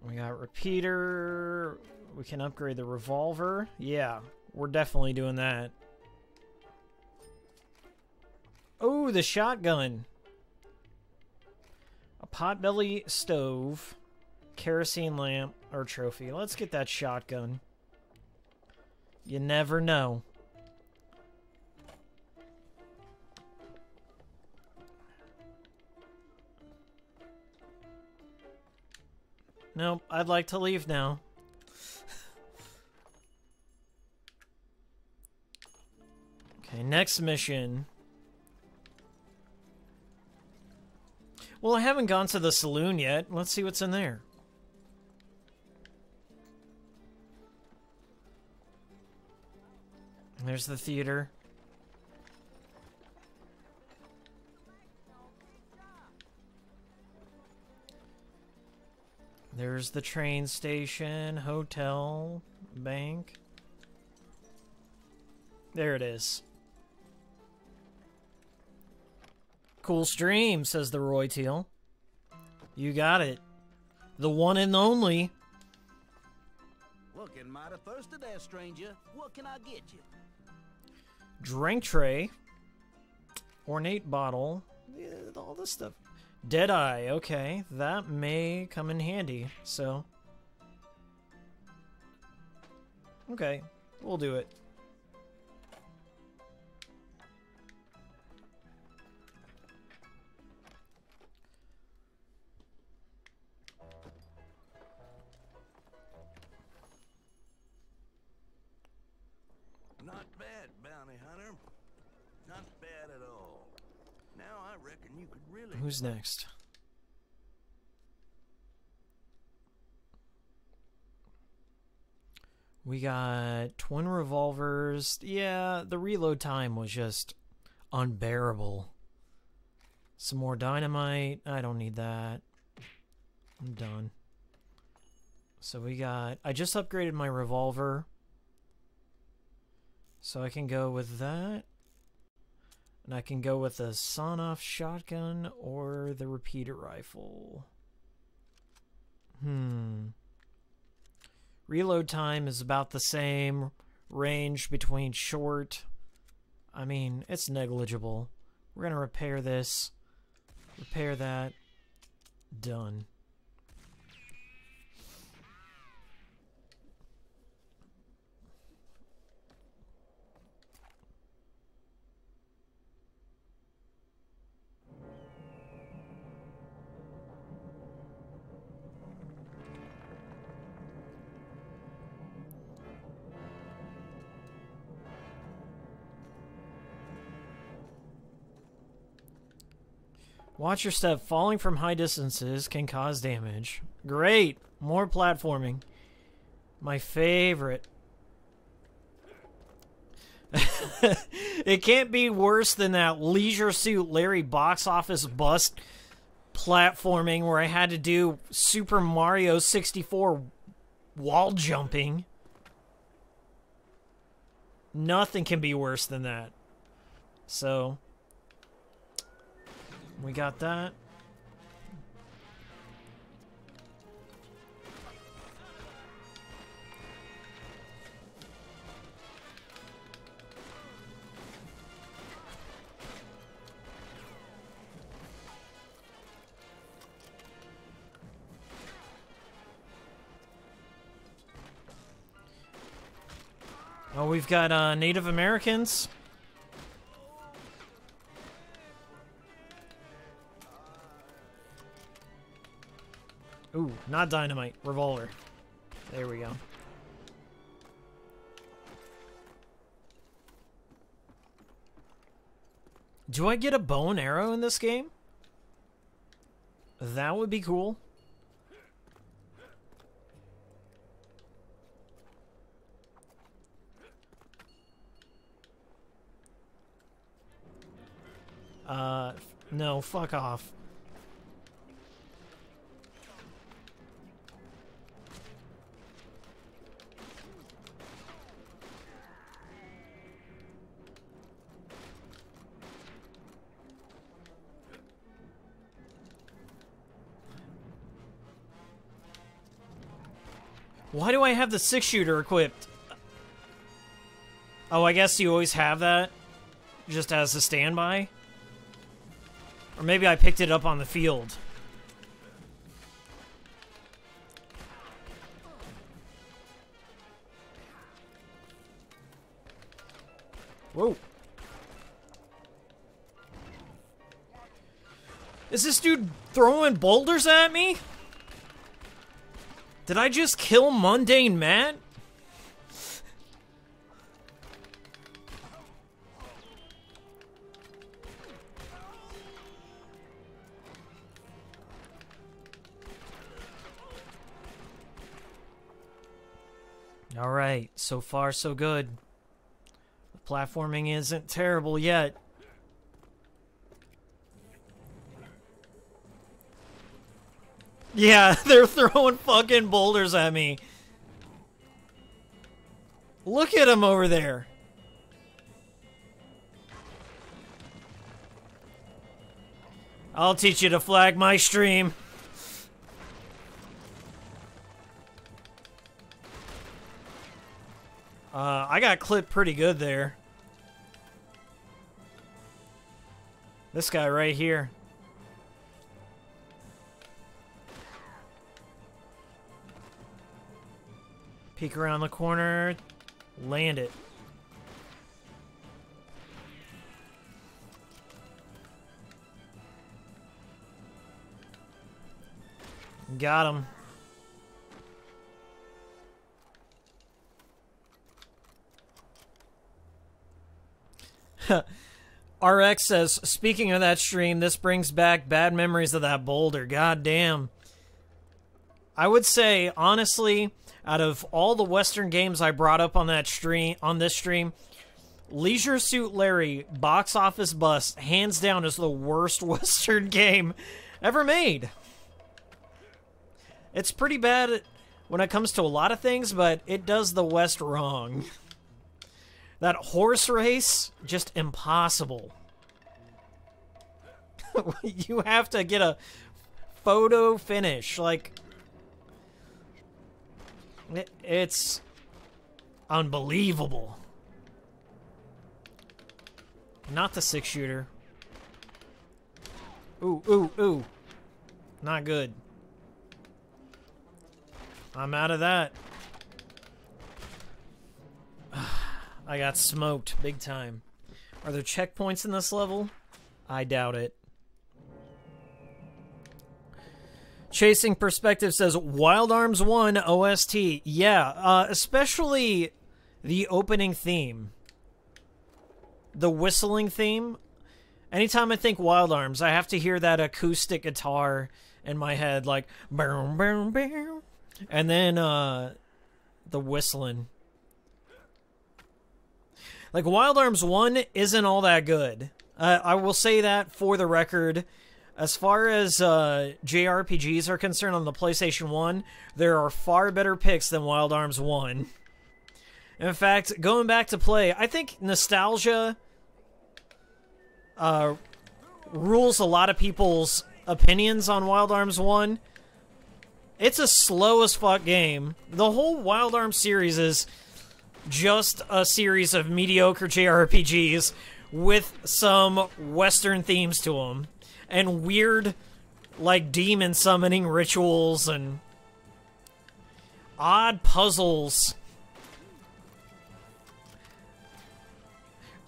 We got repeater. We can upgrade the revolver. Yeah, we're definitely doing that. Oh, the shotgun. A potbelly stove. Kerosene lamp or trophy. Let's get that shotgun. You never know. Nope, I'd like to leave now. Okay, next mission. Well, I haven't gone to the saloon yet. Let's see what's in there. There's the theater. There's the train station, hotel, bank. There it is. Cool stream, says the Roy Teal. You got it. The one and only. Looking mighty thirsty there, stranger. What can I get you? Drink tray. Ornate bottle. Yeah, all this stuff. Deadeye, okay. That may come in handy, so. Okay, we'll do it. Not bad, bounty hunter. Not bad at all. Now I reckon you could really... Who's next? We got twin revolvers. Yeah, the reload time was just unbearable. Some more dynamite. I don't need that. I'm done. So we got... I just upgraded my revolver. So I can go with that. And I can go with a sawn-off shotgun or the repeater rifle. Reload time is about the same. Range between short. I mean, it's negligible. We're gonna repair this. Repair that. Done. Watch your step. Falling from high distances can cause damage. Great! More platforming. My favorite. It can't be worse than that Leisure Suit Larry box office bust platforming where I had to do Super Mario 64 wall jumping. Nothing can be worse than that. So... we got that. Oh, we've got Native Americans. Ooh, not dynamite. Revolver. There we go. Do I get a bow and arrow in this game? That would be cool. No, fuck off. Why do I have the 6-shooter equipped? Oh, I guess you always have that? Just as a standby? Or maybe I picked it up on the field. Whoa. Is this dude throwing boulders at me? Did I just kill Mundane Matt? Alright, so far so good. The platforming isn't terrible yet. Yeah, they're throwing fucking boulders at me. Look at them over there. I'll teach you to flag my stream. I got clipped pretty good there. This guy right here. Peek around the corner. Land it. Got him. RX says, speaking of that stream, this brings back bad memories of that boulder. God damn. I would say, honestly, out of all the Western games I brought up on that stream, Leisure Suit Larry, box office bust, hands down is the worst Western game ever made. It's pretty bad when it comes to a lot of things, but it does the West wrong. That horse race, just impossible. You have to get a photo finish. Like, it's unbelievable. Not the 6-shooter. Ooh, ooh, ooh. Not good. I'm out of that. I got smoked big time. Are there checkpoints in this level? I doubt it. Chasing Perspective says, Wild Arms 1 OST. Yeah, especially the opening theme. The whistling theme. Anytime I think Wild Arms, I have to hear that acoustic guitar in my head, like, boom, boom, boom. And then, the whistling. Like, Wild Arms 1 isn't all that good. I will say that for the record. As far as JRPGs are concerned on the PlayStation 1, there are far better picks than Wild Arms 1. In fact, going back to play, I think nostalgia rules a lot of people's opinions on Wild Arms 1. It's a slow as fuck game. The whole Wild Arms series is just a series of mediocre JRPGs with some Western themes to them. And weird, like, demon summoning rituals and odd puzzles.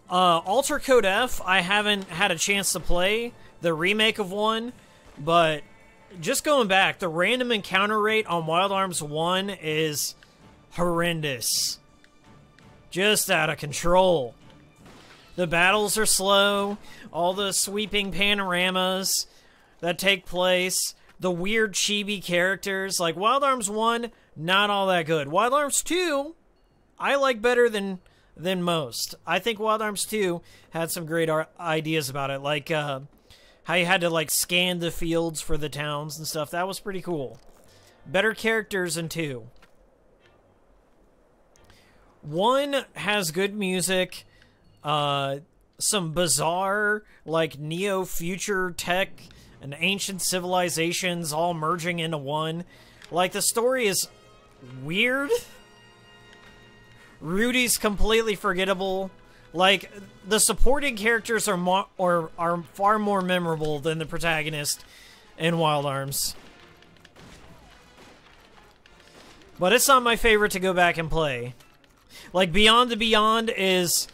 Alter Code F, I haven't had a chance to play the remake of 1, but just going back, the random encounter rate on Wild Arms 1 is horrendous. Just out of control. The battles are slow, all the sweeping panoramas that take place, the weird chibi characters. Like, Wild Arms 1, not all that good. Wild Arms 2, I like better than most. I think Wild Arms 2 had some great ideas about it, like how you had to, like, scan the fields for the towns and stuff. That was pretty cool. Better characters in 2. 1 has good music, some bizarre, like, neo-future tech and ancient civilizations all merging into one. Like, the story is weird. Rudy's completely forgettable. Like, the supporting characters are far more memorable than the protagonist in Wild Arms. But it's not my favorite to go back and play. Like, Beyond the Beyond is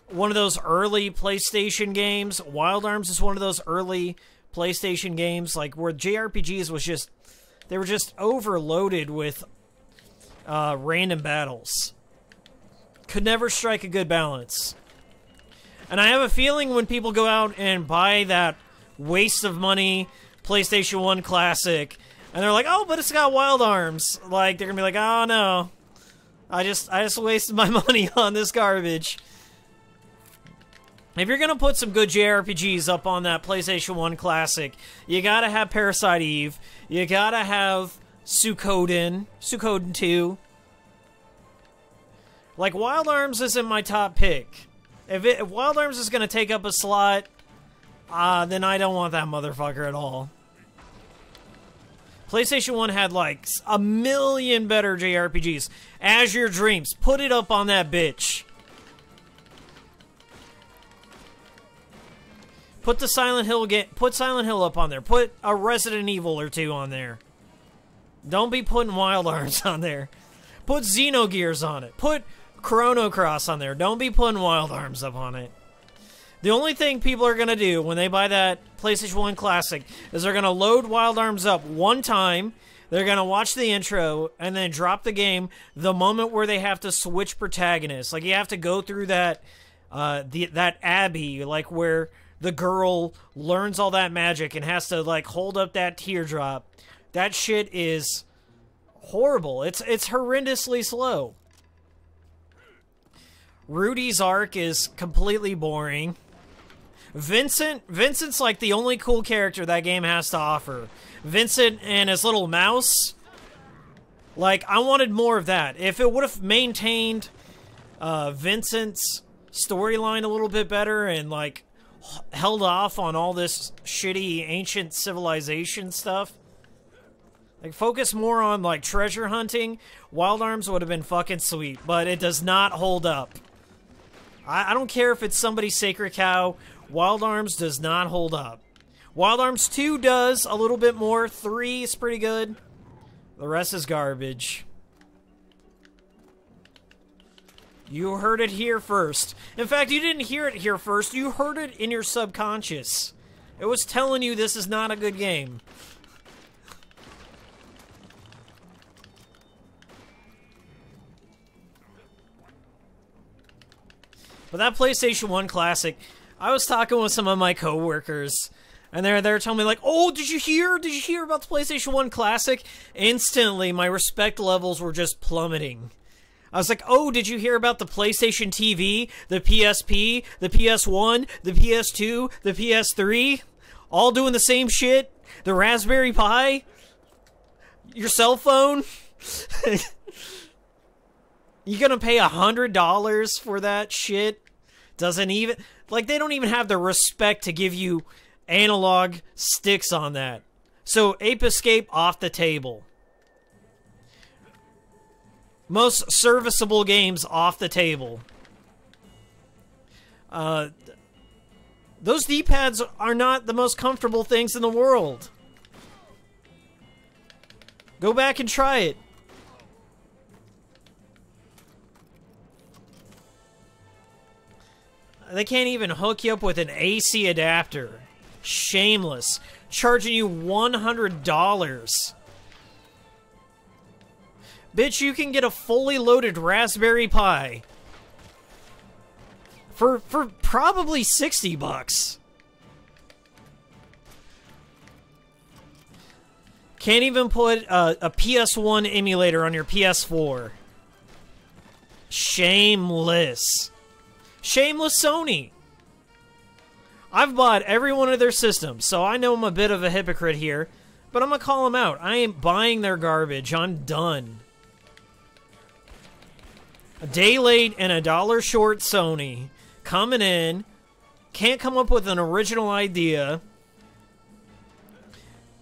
one of those early PlayStation games. Wild Arms is one of those early PlayStation games, like, where JRPGs was just, they were just overloaded with random battles. Could never strike a good balance. And I have a feeling when people go out and buy that waste of money PlayStation 1 classic, and they're like, oh, but it's got Wild Arms, like, they're gonna be like, oh no, I just wasted my money on this garbage. If you're gonna put some good JRPGs up on that PlayStation 1 Classic, you gotta have Parasite Eve, you gotta have Suikoden 2. Like, Wild Arms isn't my top pick. If Wild Arms is gonna take up a slot, then I don't want that motherfucker at all. PlayStation 1 had like a million better JRPGs. Azure Dreams, put it up on that bitch. Put the Silent Hill put Silent Hill up on there. Put a Resident Evil or 2 on there. Don't be putting Wild Arms on there. Put Xenogears on it. Put Chrono Cross on there. Don't be putting Wild Arms up on it. The only thing people are going to do when they buy that PlayStation 1 Classic is they're going to load Wild Arms up one time, they're going to watch the intro, and then drop the game the moment where they have to switch protagonists. Like, you have to go through that, that abbey, like, where the girl learns all that magic and has to, like, hold up that teardrop. That shit is horrible. It's horrendously slow. Rudy's arc is completely boring. Vincent's like the only cool character that game has to offer. Vincent and his little mouse. Like, I wanted more of that. If it would have maintained Vincent's storyline a little bit better and, like, held off on all this shitty ancient civilization stuff. Like, focus more on, like, treasure hunting. Wild Arms would have been fucking sweet, but it does not hold up. I don't care if it's somebody's sacred cow. Wild Arms does not hold up. Wild Arms 2 does a little bit more. 3 is pretty good. The rest is garbage. You heard it here first. In fact, you didn't hear it here first. You heard it in your subconscious. It was telling you this is not a good game. But that PlayStation 1 Classic, I was talking with some of my coworkers, and they're telling me, like, oh, did you hear about the PlayStation 1 Classic? Instantly, my respect levels were just plummeting. I was like, oh, did you hear about the PlayStation TV, the PSP, the PS1, the PS2, the PS3? All doing the same shit? The Raspberry Pi? Your cell phone? You gonna pay $100 for that shit? Doesn't even... Like, they don't even have the respect to give you analog sticks on that. So, Ape Escape off the table. Most serviceable games off the table. Those D-pads are not the most comfortable things in the world. Go back and try it. They can't even hook you up with an AC adapter. Shameless. Charging you $100. Bitch, you can get a fully loaded Raspberry Pi for probably $60. Can't even put a PS1 emulator on your PS4. Shameless. Shameless Sony. I've bought every one of their systems, so I know I'm a bit of a hypocrite here, but I'm gonna call them out. I ain't buying their garbage. I'm done. A day late and $1 short Sony. Coming in. Can't come up with an original idea.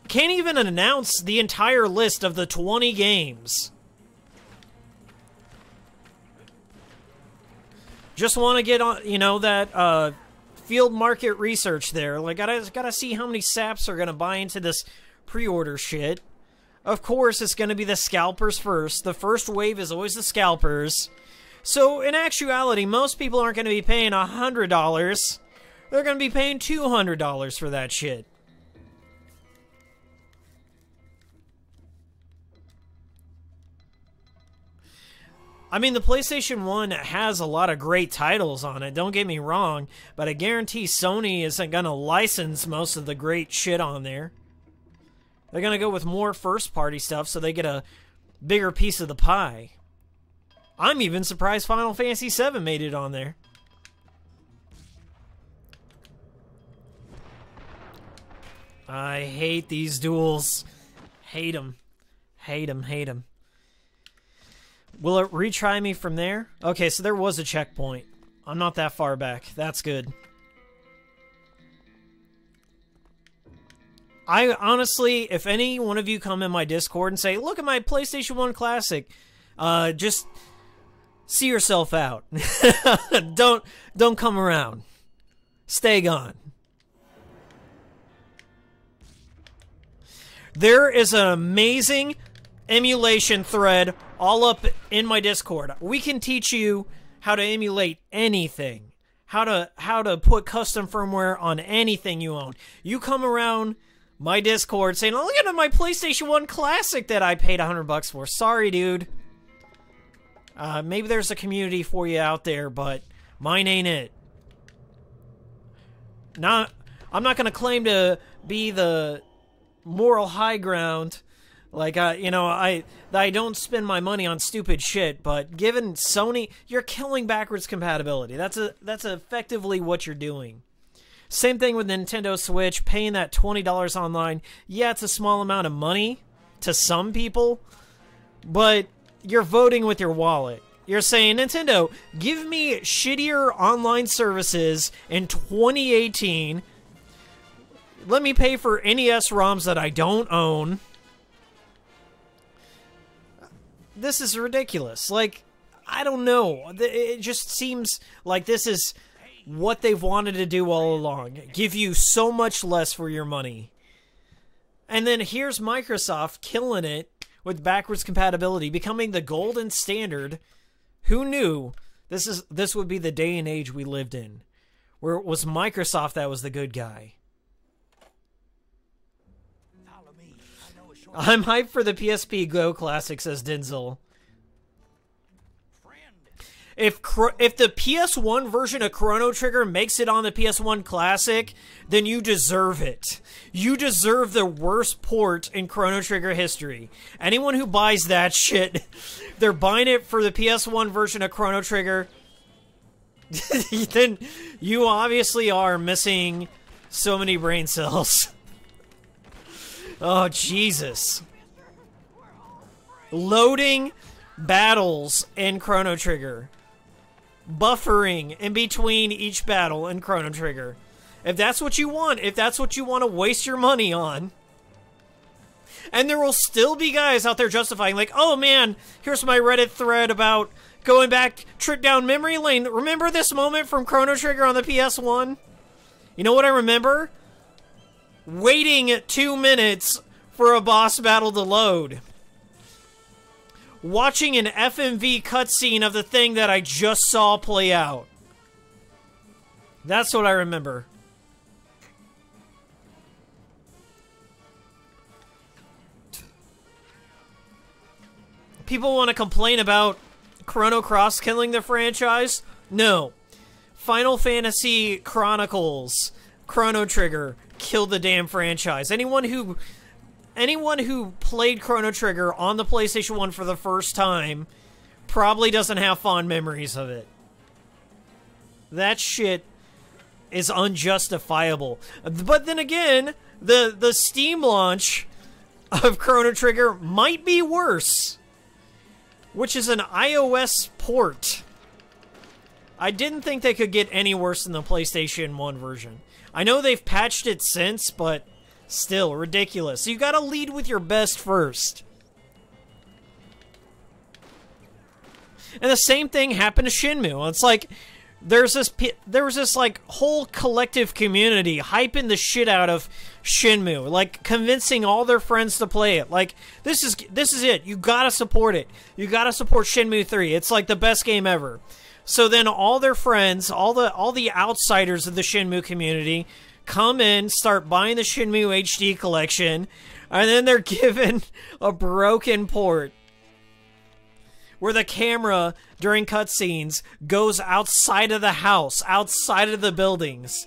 Can't even announce the entire list of the 20 games. Just want to get on, you know, that field market research there. Like, gotta see how many saps are gonna buy into this pre-order shit. Of course, it's gonna be the scalpers first. The first wave is always the scalpers. So, in actuality, most people aren't gonna be paying $100. They're gonna be paying $200 for that shit. I mean, the PlayStation 1 has a lot of great titles on it, don't get me wrong, but I guarantee Sony isn't going to license most of the great shit on there. They're going to go with more first-party stuff so they get a bigger piece of the pie. I'm even surprised Final Fantasy VII made it on there. I hate these duels. Hate them. Hate them, hate them. Will it retry me from there? Okay, so there was a checkpoint. I'm not that far back. That's good. I honestly, if any one of you come in my Discord and say, look at my PlayStation 1 Classic, just see yourself out. Don't come around. Stay gone. There is an amazing emulation thread all up in my Discord. We can teach you how to emulate anything. How to put custom firmware on anything you own. You come around my Discord saying, oh, look at my PlayStation 1 Classic that I paid $100 for. Sorry, dude. Maybe there's a community for you out there, but mine ain't it. I'm not going to claim to be the moral high ground, like you know, I don't spend my money on stupid shit, but given Sony, you're killing backwards compatibility. That's effectively what you're doing. Same thing with Nintendo Switch, paying that $20 online. Yeah, it's a small amount of money to some people, but you're voting with your wallet. You're saying, Nintendo, give me shittier online services in 2018. Let me pay for NES ROMs that I don't own. This is ridiculous. Like, I don't know. It just seems like this is what they've wanted to do all along. Give you so much less for your money. And then here's Microsoft killing it with backwards compatibility, becoming the golden standard. Who knew this would be the day and age we lived in, where it was Microsoft that was the good guy? I'm hyped for the PSP Go Classic, says Denzel. If the PS1 version of Chrono Trigger makes it on the PS1 Classic, then you deserve it. You deserve the worst port in Chrono Trigger history. Anyone who buys that shit, they're buying it for the PS1 version of Chrono Trigger. Then you obviously are missing so many brain cells. Oh, Jesus. Loading battles in Chrono Trigger. Buffering in between each battle in Chrono Trigger. If that's what you want, if that's what you want to waste your money on. And there will still be guys out there justifying, like, oh man, here's my Reddit thread about going back, trip down memory lane. Remember this moment from Chrono Trigger on the PS1? You know what I remember? Waiting 2 minutes for a boss battle to load. Watching an FMV cutscene of the thing that I just saw play out. That's what I remember. People want to complain about Chrono Cross killing the franchise? No. Final Fantasy Chronicles, Chrono Trigger, killed the damn franchise. Anyone who played Chrono Trigger on the PlayStation 1 for the first time probably doesn't have fond memories of it. That shit is unjustifiable. But then again, the Steam launch of Chrono Trigger might be worse, which is an iOS port. I didn't think they could get any worse than the PlayStation 1 version. I know they've patched it since, but still ridiculous. So you gotta lead with your best first. And the same thing happened to Shenmue. It's like there was this like whole collective community hyping the shit out of Shenmue, like convincing all their friends to play it. Like this is it. You gotta support it. You gotta support Shenmue 3. It's like the best game ever. So then all their friends, all the outsiders of the Shenmue community come in, start buying the Shenmue HD collection, and then they're given a broken port where the camera during cutscenes goes outside of the house, outside of the buildings.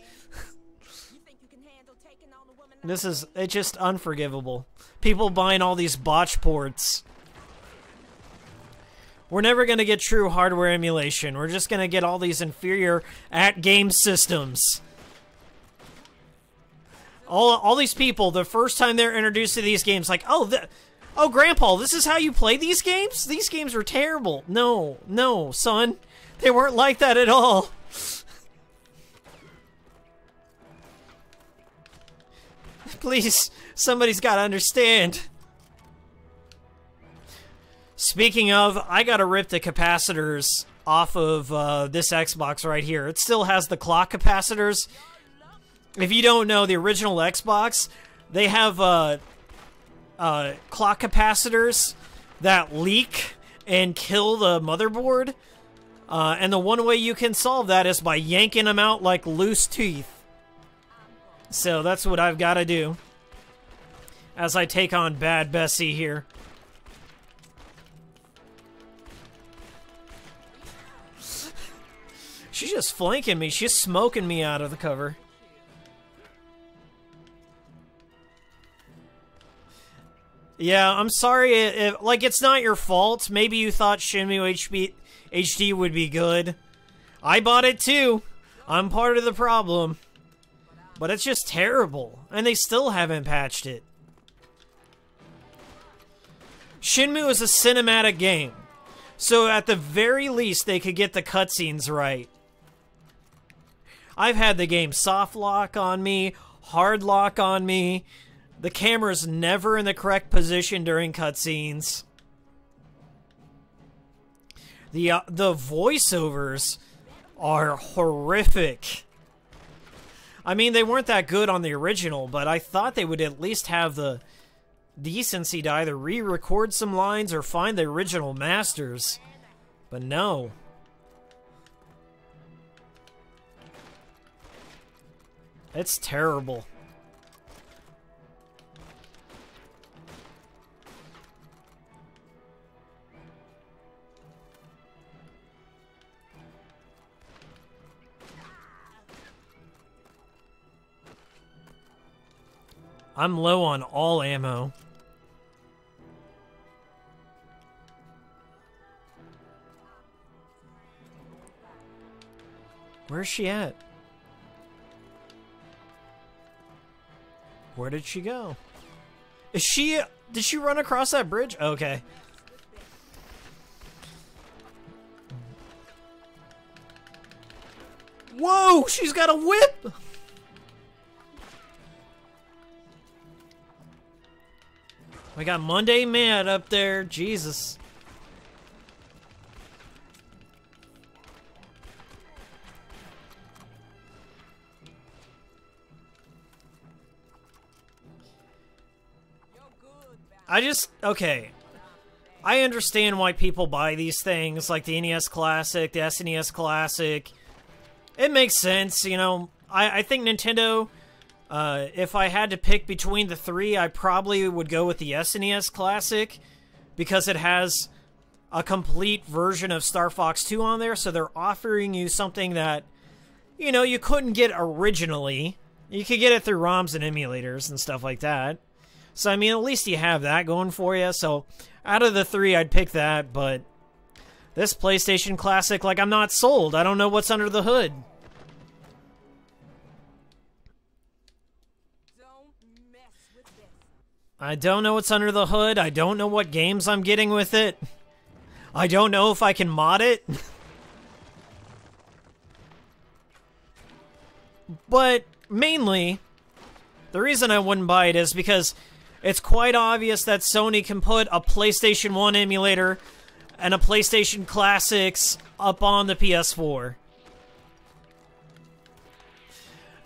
It's just unforgivable. People buying all these botch ports. We're never going to get true hardware emulation. We're just going to get all these inferior at-game systems. All these people, the first time they're introduced to these games, like, oh, Grandpa, this is how you play these games? These games are terrible. No, son. They weren't like that at all. Please, somebody's got to understand. Speaking of, I got to rip the capacitors off of this Xbox right here. It still has the clock capacitors. If you don't know, the original Xbox, they have clock capacitors that leak and kill the motherboard. And the one way you can solve that is by yanking them out like loose teeth. So that's what I've got to do as I take on Bad Bessie here. She's just flanking me. She's smoking me out of the cover. Yeah, I'm sorry. It's not your fault. Maybe you thought Shenmue HD would be good. I bought it too. I'm part of the problem. But it's just terrible. And they still haven't patched it. Shenmue is a cinematic game. So at the very least, they could get the cutscenes right. I've had the game soft lock on me, hard lock on me. The camera's never in the correct position during cutscenes. The voiceovers are horrific. I mean, they weren't that good on the original, but I thought they would at least have the decency to either re-record some lines or find the original masters. But no. It's terrible. I'm low on all ammo. Where's she at? Where did she go? Is she... Did she run across that bridge? Okay. Whoa! She's got a whip! We got Monday Mad up there. Jesus. Okay. I understand why people buy these things, like the NES Classic, the SNES Classic. It makes sense, you know. I think Nintendo, if I had to pick between the three, I probably would go with the SNES Classic, because it has a complete version of Star Fox 2 on there, so they're offering you something that, you know, you couldn't get originally. You could get it through ROMs and emulators and stuff like that. So, I mean, at least you have that going for you. So, out of the three, I'd pick that. But this PlayStation Classic, like, I'm not sold. I don't know what's under the hood. I don't know what's under the hood. I don't know what games I'm getting with it. I don't know if I can mod it. But, mainly, the reason I wouldn't buy it is because it's quite obvious that Sony can put a PlayStation 1 emulator and a PlayStation Classics up on the PS4.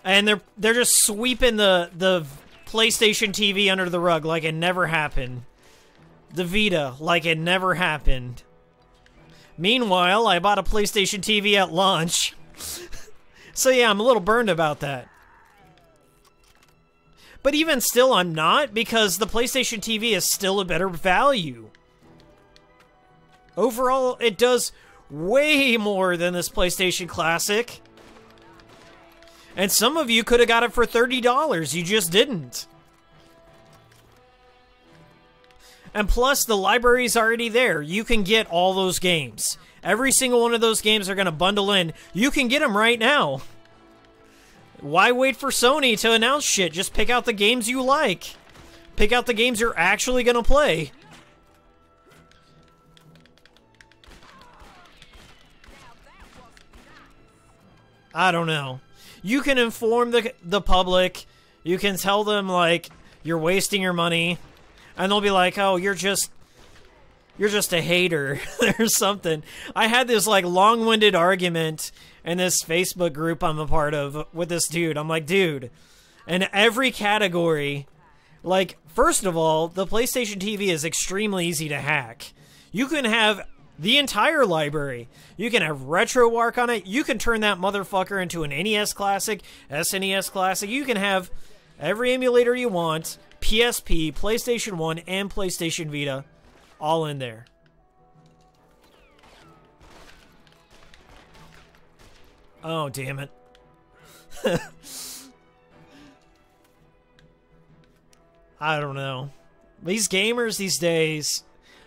And they're just sweeping the PlayStation TV under the rug like it never happened. The Vita, like it never happened. Meanwhile, I bought a PlayStation TV at launch. So yeah, I'm a little burned about that. But even still, I'm not, because the PlayStation TV is still a better value. Overall, it does way more than this PlayStation Classic. And some of you could have got it for $30. You just didn't. And plus, the library's already there. You can get all those games. Every single one of those games are going to bundle in. You can get them right now. Why wait for Sony to announce shit? Just pick out the games you like. Pick out the games you're actually going to play. I don't know. You can inform the public. You can tell them, like, you're wasting your money. And they'll be like, oh, you're just a hater or something. I had this, like, long-winded argument in this Facebook group I'm a part of with this dude. I'm like, dude, in every category, like, first of all, the PlayStation TV is extremely easy to hack. You can have the entire library. You can have RetroArch on it. You can turn that motherfucker into an NES Classic, SNES Classic. You can have every emulator you want, PSP, PlayStation 1, and PlayStation Vita, all in there. Oh, damn it. I don't know. These gamers these days,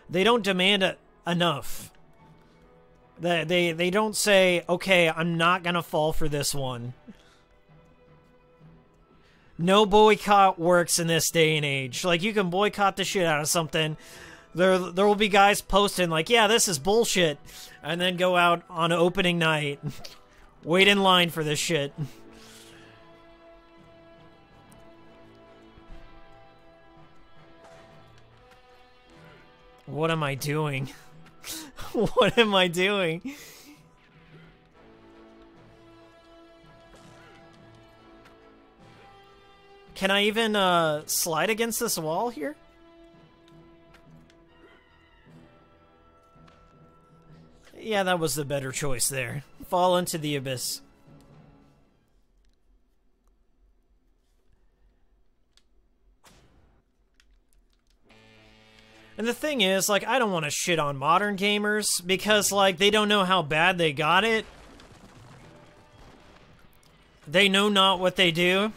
they don't demand enough. They don't say, okay, I'm not gonna fall for this one. No boycott works in this day and age. Like, you can boycott the shit out of something. There will be guys posting like, yeah, this is bullshit, and then go out on opening night. Wait in line for this shit. What am I doing? What am I doing? Can I even slide against this wall here? Yeah, that was the better choice there. Fall into the abyss. And the thing is, like, I don't want to shit on modern gamers because, like, they don't know how bad they got it. They know not what they do.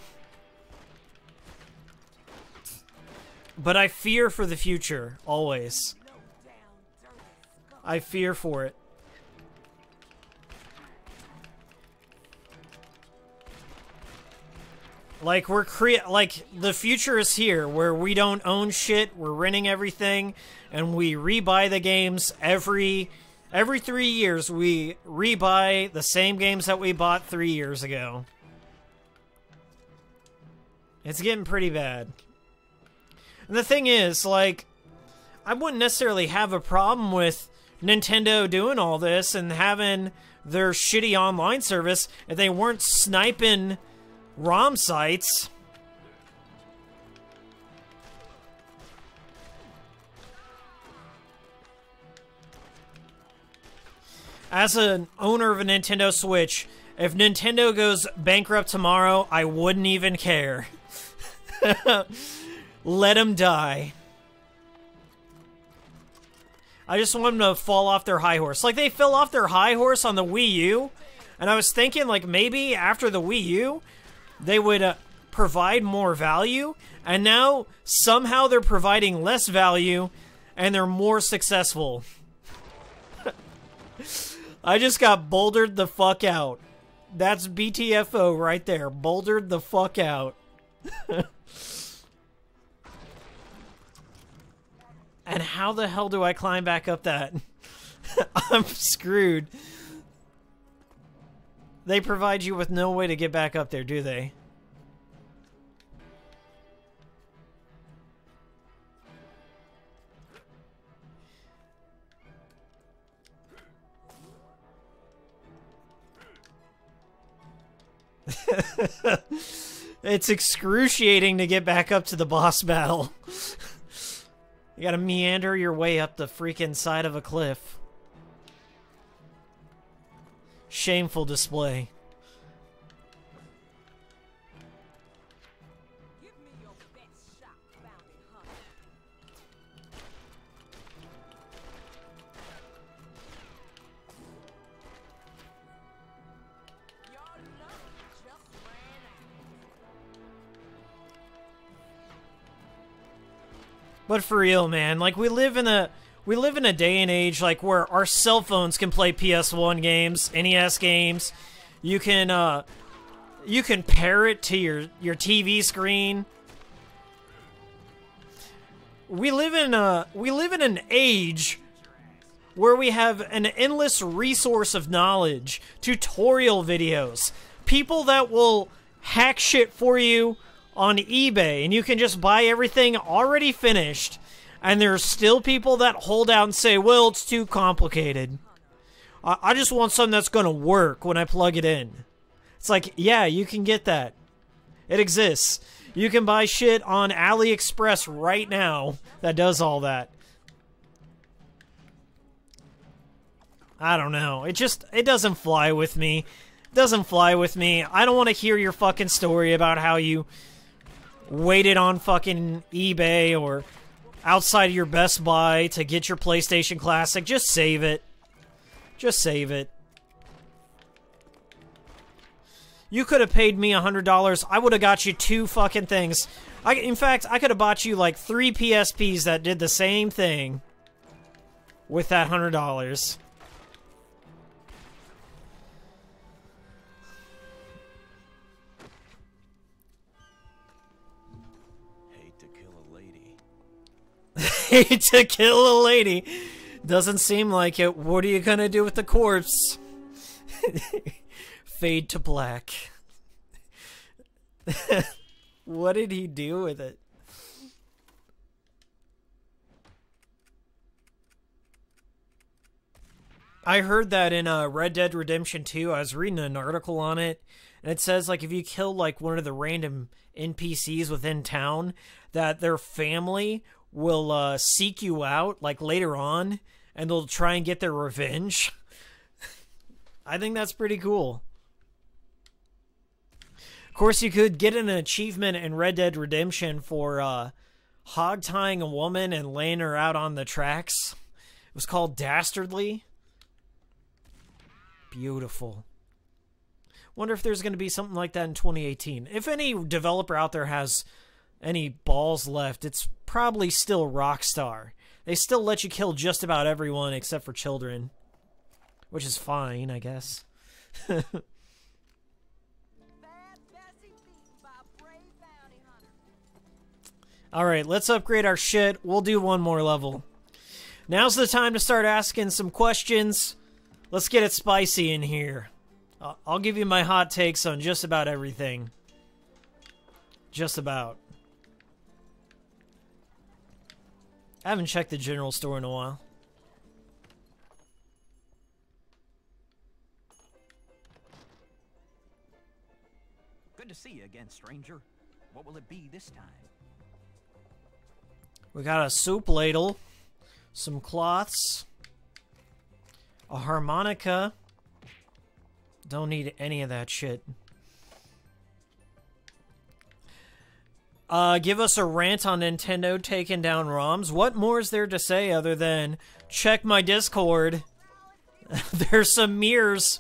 But I fear for the future, always. I fear for it. Like, the future is here, where we don't own shit, we're renting everything, and we rebuy the games every 3 years. We rebuy the same games that we bought 3 years ago. It's getting pretty bad. And the thing is, like, I wouldn't necessarily have a problem with Nintendo doing all this and having their shitty online service if they weren't sniping ROM sites. As an owner of a Nintendo Switch, if Nintendo goes bankrupt tomorrow, I wouldn't even care. Let them die. I just want them to fall off their high horse. Like, they fell off their high horse on the Wii U, and I was thinking, like, maybe after the Wii U, they would provide more value, and now somehow they're providing less value, and they're more successful. I just got bouldered the fuck out. That's BTFO right there. Bouldered the fuck out. And how the hell do I climb back up that? I'm screwed. They provide you with no way to get back up there, do they? It's excruciating to get back up to the boss battle. You gotta meander your way up the freaking side of a cliff. Shameful display. Give me your best shot, bounty hunter. Your luck just ran out. But for real, man, like we live in a day and age like where our cell phones can play PS1 games, NES games. You can pair it to your TV screen. We live in an age where we have an endless resource of knowledge, tutorial videos, people that will hack shit for you on eBay, and you can just buy everything already finished, and there's still people that hold out and say, well, it's too complicated. I just want something that's gonna work when I plug it in. It's like, yeah, you can get that. It exists. You can buy shit on AliExpress right now that does all that. I don't know. It doesn't fly with me. It doesn't fly with me. I don't want to hear your fucking story about how you waited on fucking eBay or outside of your Best Buy to get your PlayStation Classic. Just save it. Just save it. You could have paid me $100. I would have got you 2 fucking things. In fact, I could have bought you like 3 PSPs that did the same thing with that $100. Hate to kill a lady. Hate to kill a lady. Doesn't seem like it. What are you gonna do with the corpse? Fade to black. What did he do with it? I heard that in Red Dead Redemption 2. I was reading an article on it, and it says like if you kill like one of the random NPCs within town, that their family will seek you out like later on, and they'll try and get their revenge. I think that's pretty cool. Of course, you could get an achievement in Red Dead Redemption for hog-tying a woman and laying her out on the tracks. It was called Dastardly. Beautiful. Wonder if there's going to be something like that in 2018. If any developer out there has any balls left, it's probably still Rockstar. They still let you kill just about everyone except for children. Which is fine, I guess. Alright, let's upgrade our shit. We'll do one more level. Now's the time to start asking some questions. Let's get it spicy in here. I'll give you my hot takes on just about everything. Just about. I haven't checked the general store in a while. Good to see you again, stranger. What will it be this time? We got a soup ladle, some cloths, a harmonica. Don't need any of that shit. Give us a rant on Nintendo taking down ROMs. What more is there to say other than check my Discord? There's some mirrors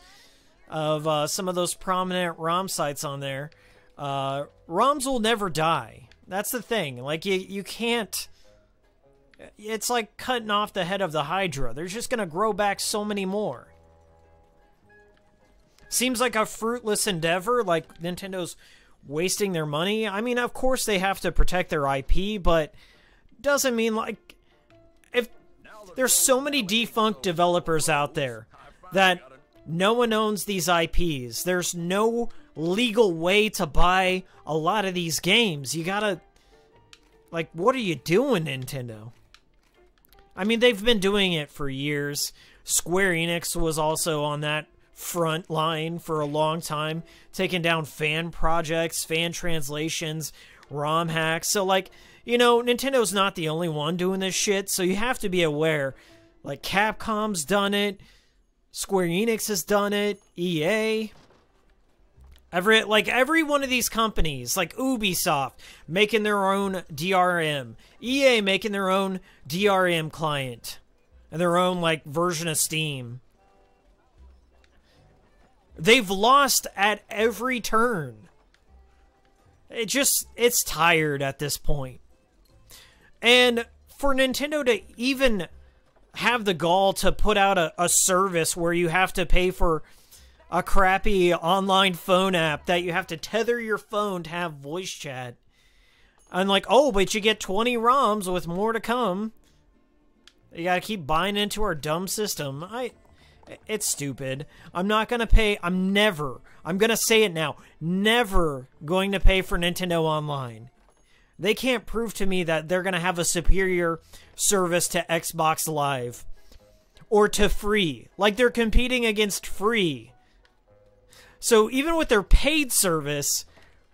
of some of those prominent ROM sites on there. ROMs will never die. That's the thing. Like, you can't... It's like cutting off the head of the Hydra. There's just gonna grow back so many more. Seems like a fruitless endeavor, like Nintendo's wasting their money. I mean, of course they have to protect their IP, but doesn't mean like... If there's so many defunct developers out there that no one owns these IPs. There's no legal way to buy a lot of these games. You gotta... Like, what are you doing, Nintendo? I mean, they've been doing it for years. Square Enix was also on that front line for a long time, taking down fan projects, fan translations, ROM hacks. So, like, you know, Nintendo's not the only one doing this shit, so you have to be aware. Like, Capcom's done it, Square Enix has done it, EA... Every one of these companies, like Ubisoft, making their own DRM, EA making their own DRM client, and their own, like, version of Steam. They've lost at every turn. It's tired at this point. And for Nintendo to even have the gall to put out a service where you have to pay for a crappy online phone app that you have to tether your phone to have voice chat. And like, oh, but you get 20 ROMs with more to come. You gotta keep buying into our dumb system. It's stupid. I'm not gonna pay. I'm gonna say it now, never going to pay for Nintendo Online. They can't prove to me that they're gonna have a superior service to Xbox Live. Or to free. Like, they're competing against free. So even with their paid service,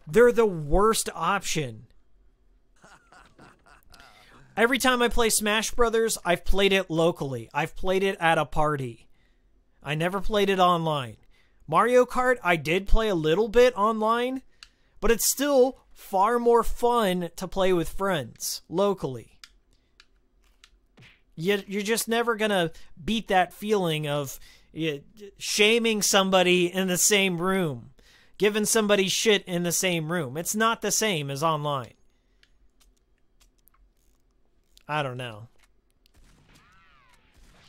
they're the worst option. Every time I play Smash Brothers, I've played it locally. I've played it at a party. I never played it online. Mario Kart, I did play a little bit online, but it's still far more fun to play with friends locally. You're just never going to beat that feeling of shaming somebody in the same room, giving somebody shit in the same room. It's not the same as online. I don't know.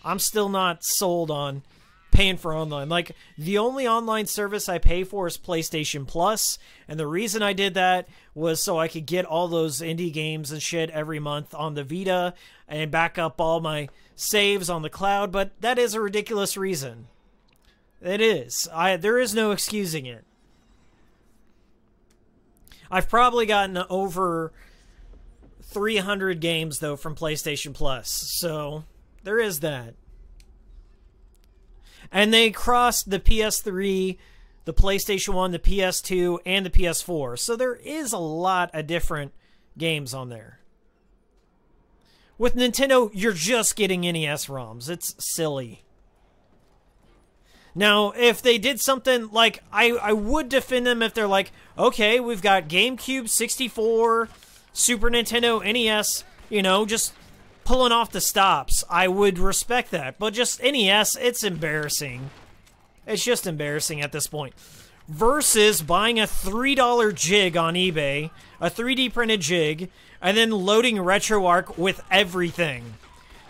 I'm still not sold on paying for online. Like, the only online service I pay for is PlayStation Plus, and the reason I did that was so I could get all those indie games and shit every month on the Vita and back up all my saves on the cloud, but that is a ridiculous reason. It is. There is no excusing it. I've probably gotten over 300 games, though, from PlayStation Plus, so there is that. And they crossed the PS3, the PlayStation 1, the PS2, and the PS4, so there is a lot of different games on there. With Nintendo, you're just getting NES ROMs. It's silly. Now, if they did something like, I would defend them if they're like, okay, we've got GameCube, 64, Super Nintendo, NES, you know, just pulling off the stops. I would respect that. But just NES, it's embarrassing. It's just embarrassing at this point. Versus buying a $3 jig on eBay, a 3D printed jig, and then loading RetroArch with everything.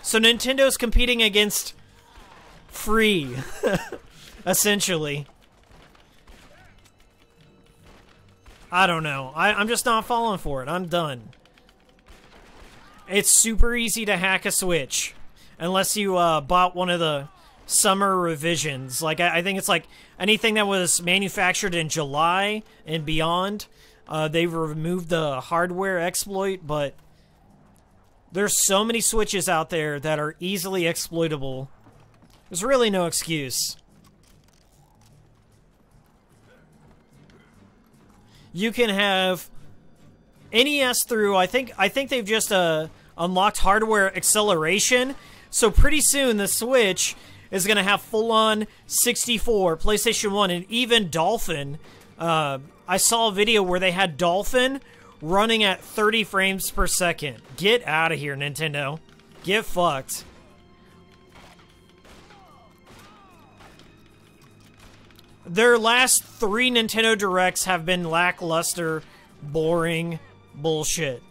So Nintendo's competing against free, essentially. I don't know. I'm just not falling for it. I'm done. It's super easy to hack a Switch. Unless you bought one of the summer revisions. Like, I think it's like anything that was manufactured in July and beyond. They've removed the hardware exploit, but there's so many Switches out there that are easily exploitable. There's really no excuse. You can have NES through, I think they've just unlocked hardware acceleration. So pretty soon the Switch is going to have full-on 64, PlayStation 1, and even Dolphin. I saw a video where they had Dolphin running at 30 frames per second. Get out of here, Nintendo. Get fucked. Their last 3 Nintendo Directs have been lackluster, boring bullshit.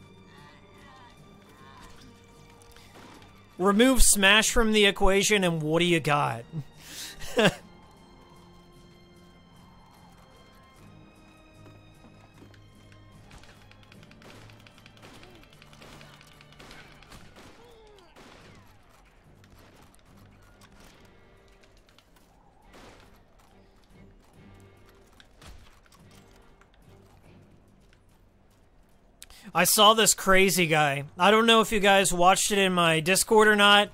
Remove Smash from the equation, and what do you got? I saw this crazy guy. I don't know if you guys watched it in my Discord or not,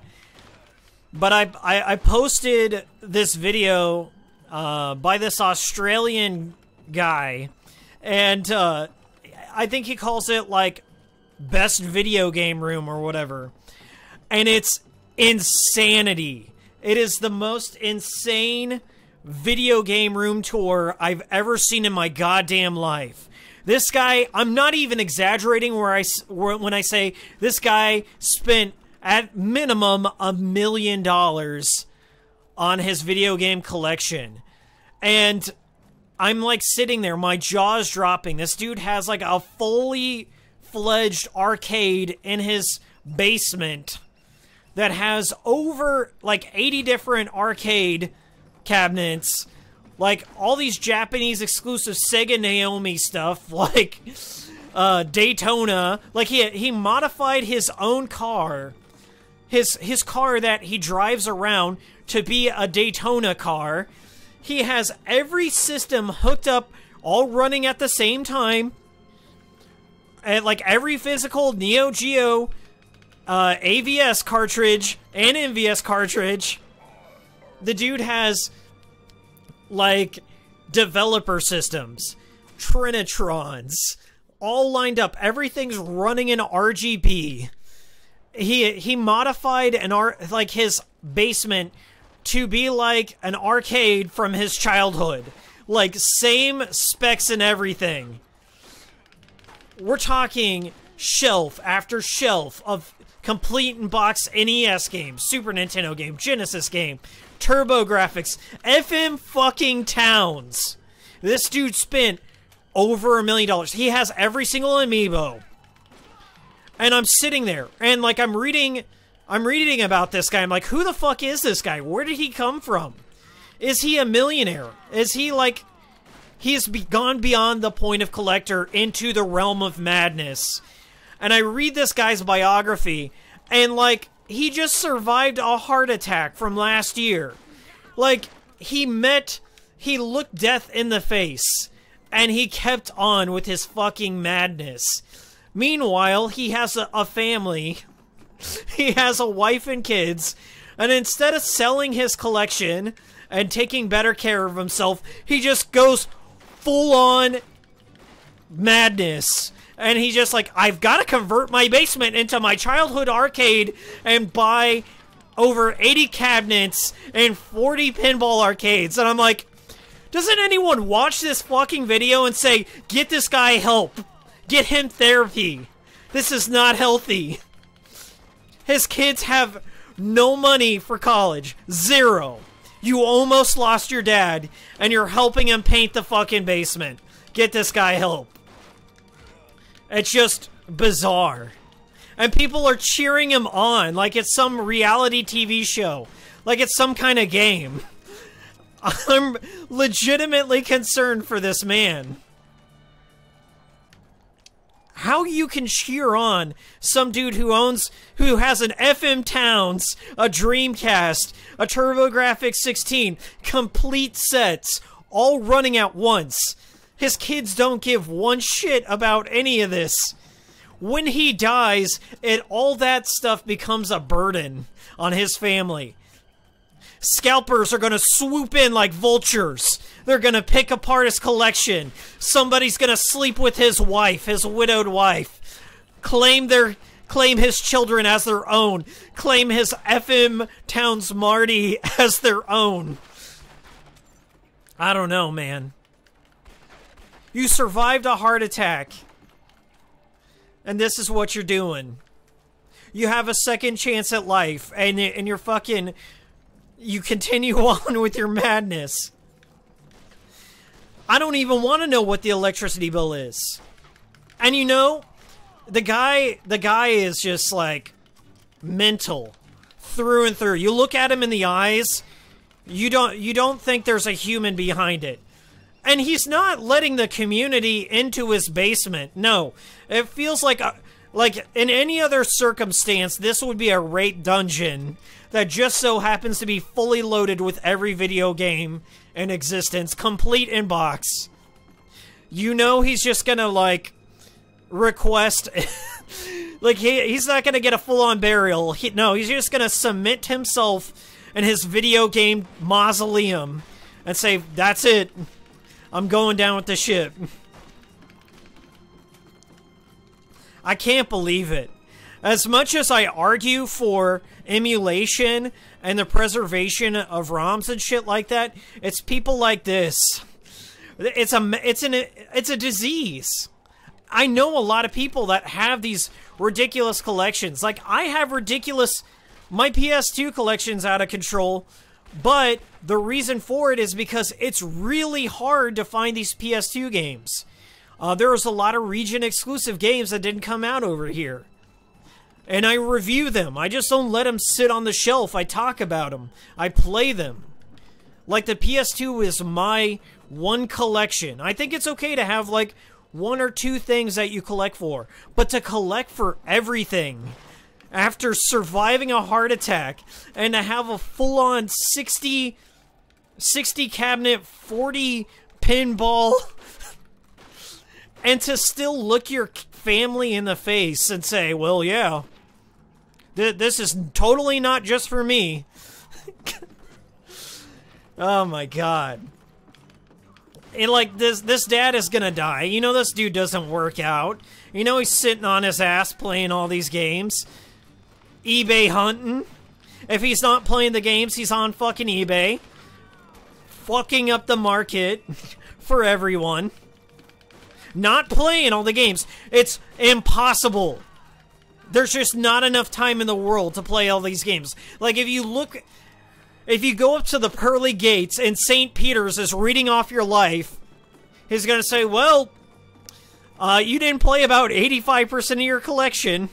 but I posted this video by this Australian guy, and I think he calls it, like, best video game room or whatever, and it's insanity. It is the most insane video game room tour I've ever seen in my goddamn life. This guy, I'm not even exaggerating when I say this guy spent at minimum $1 million on his video game collection. And I'm like sitting there, my jaw's dropping. This dude has like a fully fledged arcade in his basement that has over like 80 different arcade cabinets, like all these Japanese exclusive Sega Naomi stuff, like Daytona. Like he modified his own car, his car that he drives around to be a Daytona car. He has every system hooked up, all running at the same time. And like every physical Neo Geo AVS cartridge and MVS cartridge. The dude has like developer systems, Trinitrons, all lined up. Everything's running in RGB. He modified like his basement to be like an arcade from his childhood. Like same specs and everything. We're talking shelf after shelf of complete in-box NES games, Super Nintendo game, Genesis game, TurboGrafx, FM fucking Towns. This dude spent over $1 million. He has every single amiibo. And I'm sitting there, and like I'm reading about this guy. I'm like, who the fuck is this guy? Where did he come from? Is he a millionaire? Is he like... He's gone beyond the point of collector into the realm of madness. And I read this guy's biography, and like, he just survived a heart attack from last year. Like, he looked death in the face, and he kept on with his fucking madness. Meanwhile, he has a family, he has a wife and kids, and instead of selling his collection and taking better care of himself, he just goes full-on madness. And he's just like, I've got to convert my basement into my childhood arcade and buy over 80 cabinets and 40 pinball arcades. And I'm like, doesn't anyone watch this fucking video and say, get this guy help? Get him therapy. This is not healthy. His kids have no money for college. Zero. You almost lost your dad, and you're helping him paint the fucking basement. Get this guy help. It's just bizarre. And people are cheering him on like it's some reality TV show. Like it's some kind of game. I'm legitimately concerned for this man. How you can cheer on some dude who has an FM Towns, a Dreamcast, a TurboGrafx 16, complete sets, all running at once. His kids don't give one shit about any of this. When he dies, all that stuff becomes a burden on his family. Scalpers are gonna swoop in like vultures. They're gonna pick apart his collection. Somebody's gonna sleep with his wife, his widowed wife. Claim his children as their own. Claim his FM Towns Marty as their own. I don't know, man. You survived a heart attack. And this is what you're doing. You have a second chance at life, and you're fucking... You continue on with your madness. I don't even want to know what the electricity bill is. And you know, the guy is just like mental through and through. You look at him in the eyes, you don't think there's a human behind it. And he's not letting the community into his basement. No, it feels like in any other circumstance, this would be a raid dungeon that just so happens to be fully loaded with every video game in existence, complete in box. You know he's just gonna, like, request... like, he's not gonna get a full-on burial. No, he's just gonna submit himself in his video game mausoleum and say, that's it. I'm going down with the ship. I can't believe it. As much as I argue for emulation and the preservation of ROMs and shit like that, it's people like this. It's a disease. I know a lot of people that have these ridiculous collections. Like, I have my PS2 collection's out of control, but the reason for it is because it's really hard to find these PS2 games. There was a lot of region exclusive games that didn't come out over here. And I review them. I just don't let them sit on the shelf. I talk about them. I play them. Like, the PS2 is my one collection. I think it's okay to have, like, 1 or 2 things that you collect for. But to collect for everything, after surviving a heart attack, and to have a full-on 60 cabinet, 40 pinball, and to still look your family in the face and say, well, yeah, this is totally not just for me. Oh my god. And like, this dad is gonna die. You know this dude doesn't work out. You know he's sitting on his ass playing all these games. eBay hunting. If he's not playing the games, he's on fucking eBay. Fucking up the market for everyone. Not playing all the games. It's impossible. There's just not enough time in the world to play all these games. Like, if you go up to the pearly gates and St. Peter's is reading off your life, he's gonna say, well, you didn't play about 85% of your collection.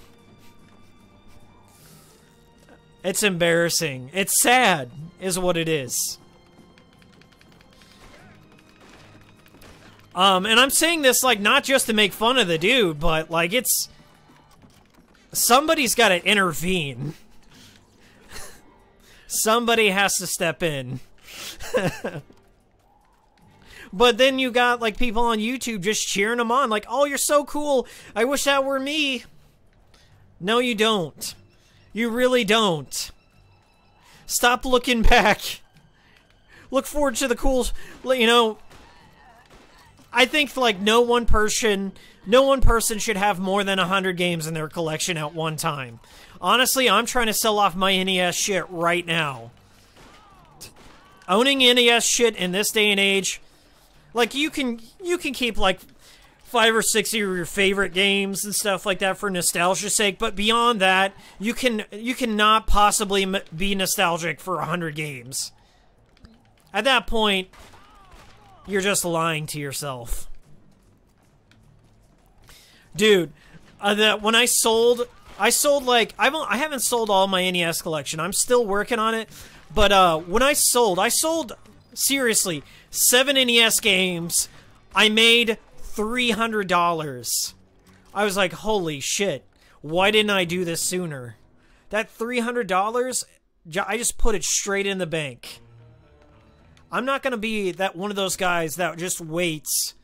It's embarrassing. It's sad, is what it is. And I'm saying this, like, not just to make fun of the dude, but, like, it's... somebody's gotta intervene. Somebody has to step in. But then you got, like, people on YouTube just cheering him on, like, oh, you're so cool, I wish that were me. No, you don't. You really don't. Stop looking back. Look forward to the cool, you know... I think, like, no one person should have more than 100 games in their collection at one time. Honestly, I'm trying to sell off my NES shit right now. Owning NES shit in this day and age, like, you can keep, like, 5 or 6 of your favorite games and stuff like that for nostalgia's sake, but beyond that, you cannot possibly be nostalgic for 100 games. At that point, you're just lying to yourself. Dude, when I sold like, I haven't sold all my NES collection. I'm still working on it. But when I sold seriously 7 NES games. I made $300. I was like, holy shit. Why didn't I do this sooner? That $300, I just put it straight in the bank. I'm not going to be that one of those guys that just waits.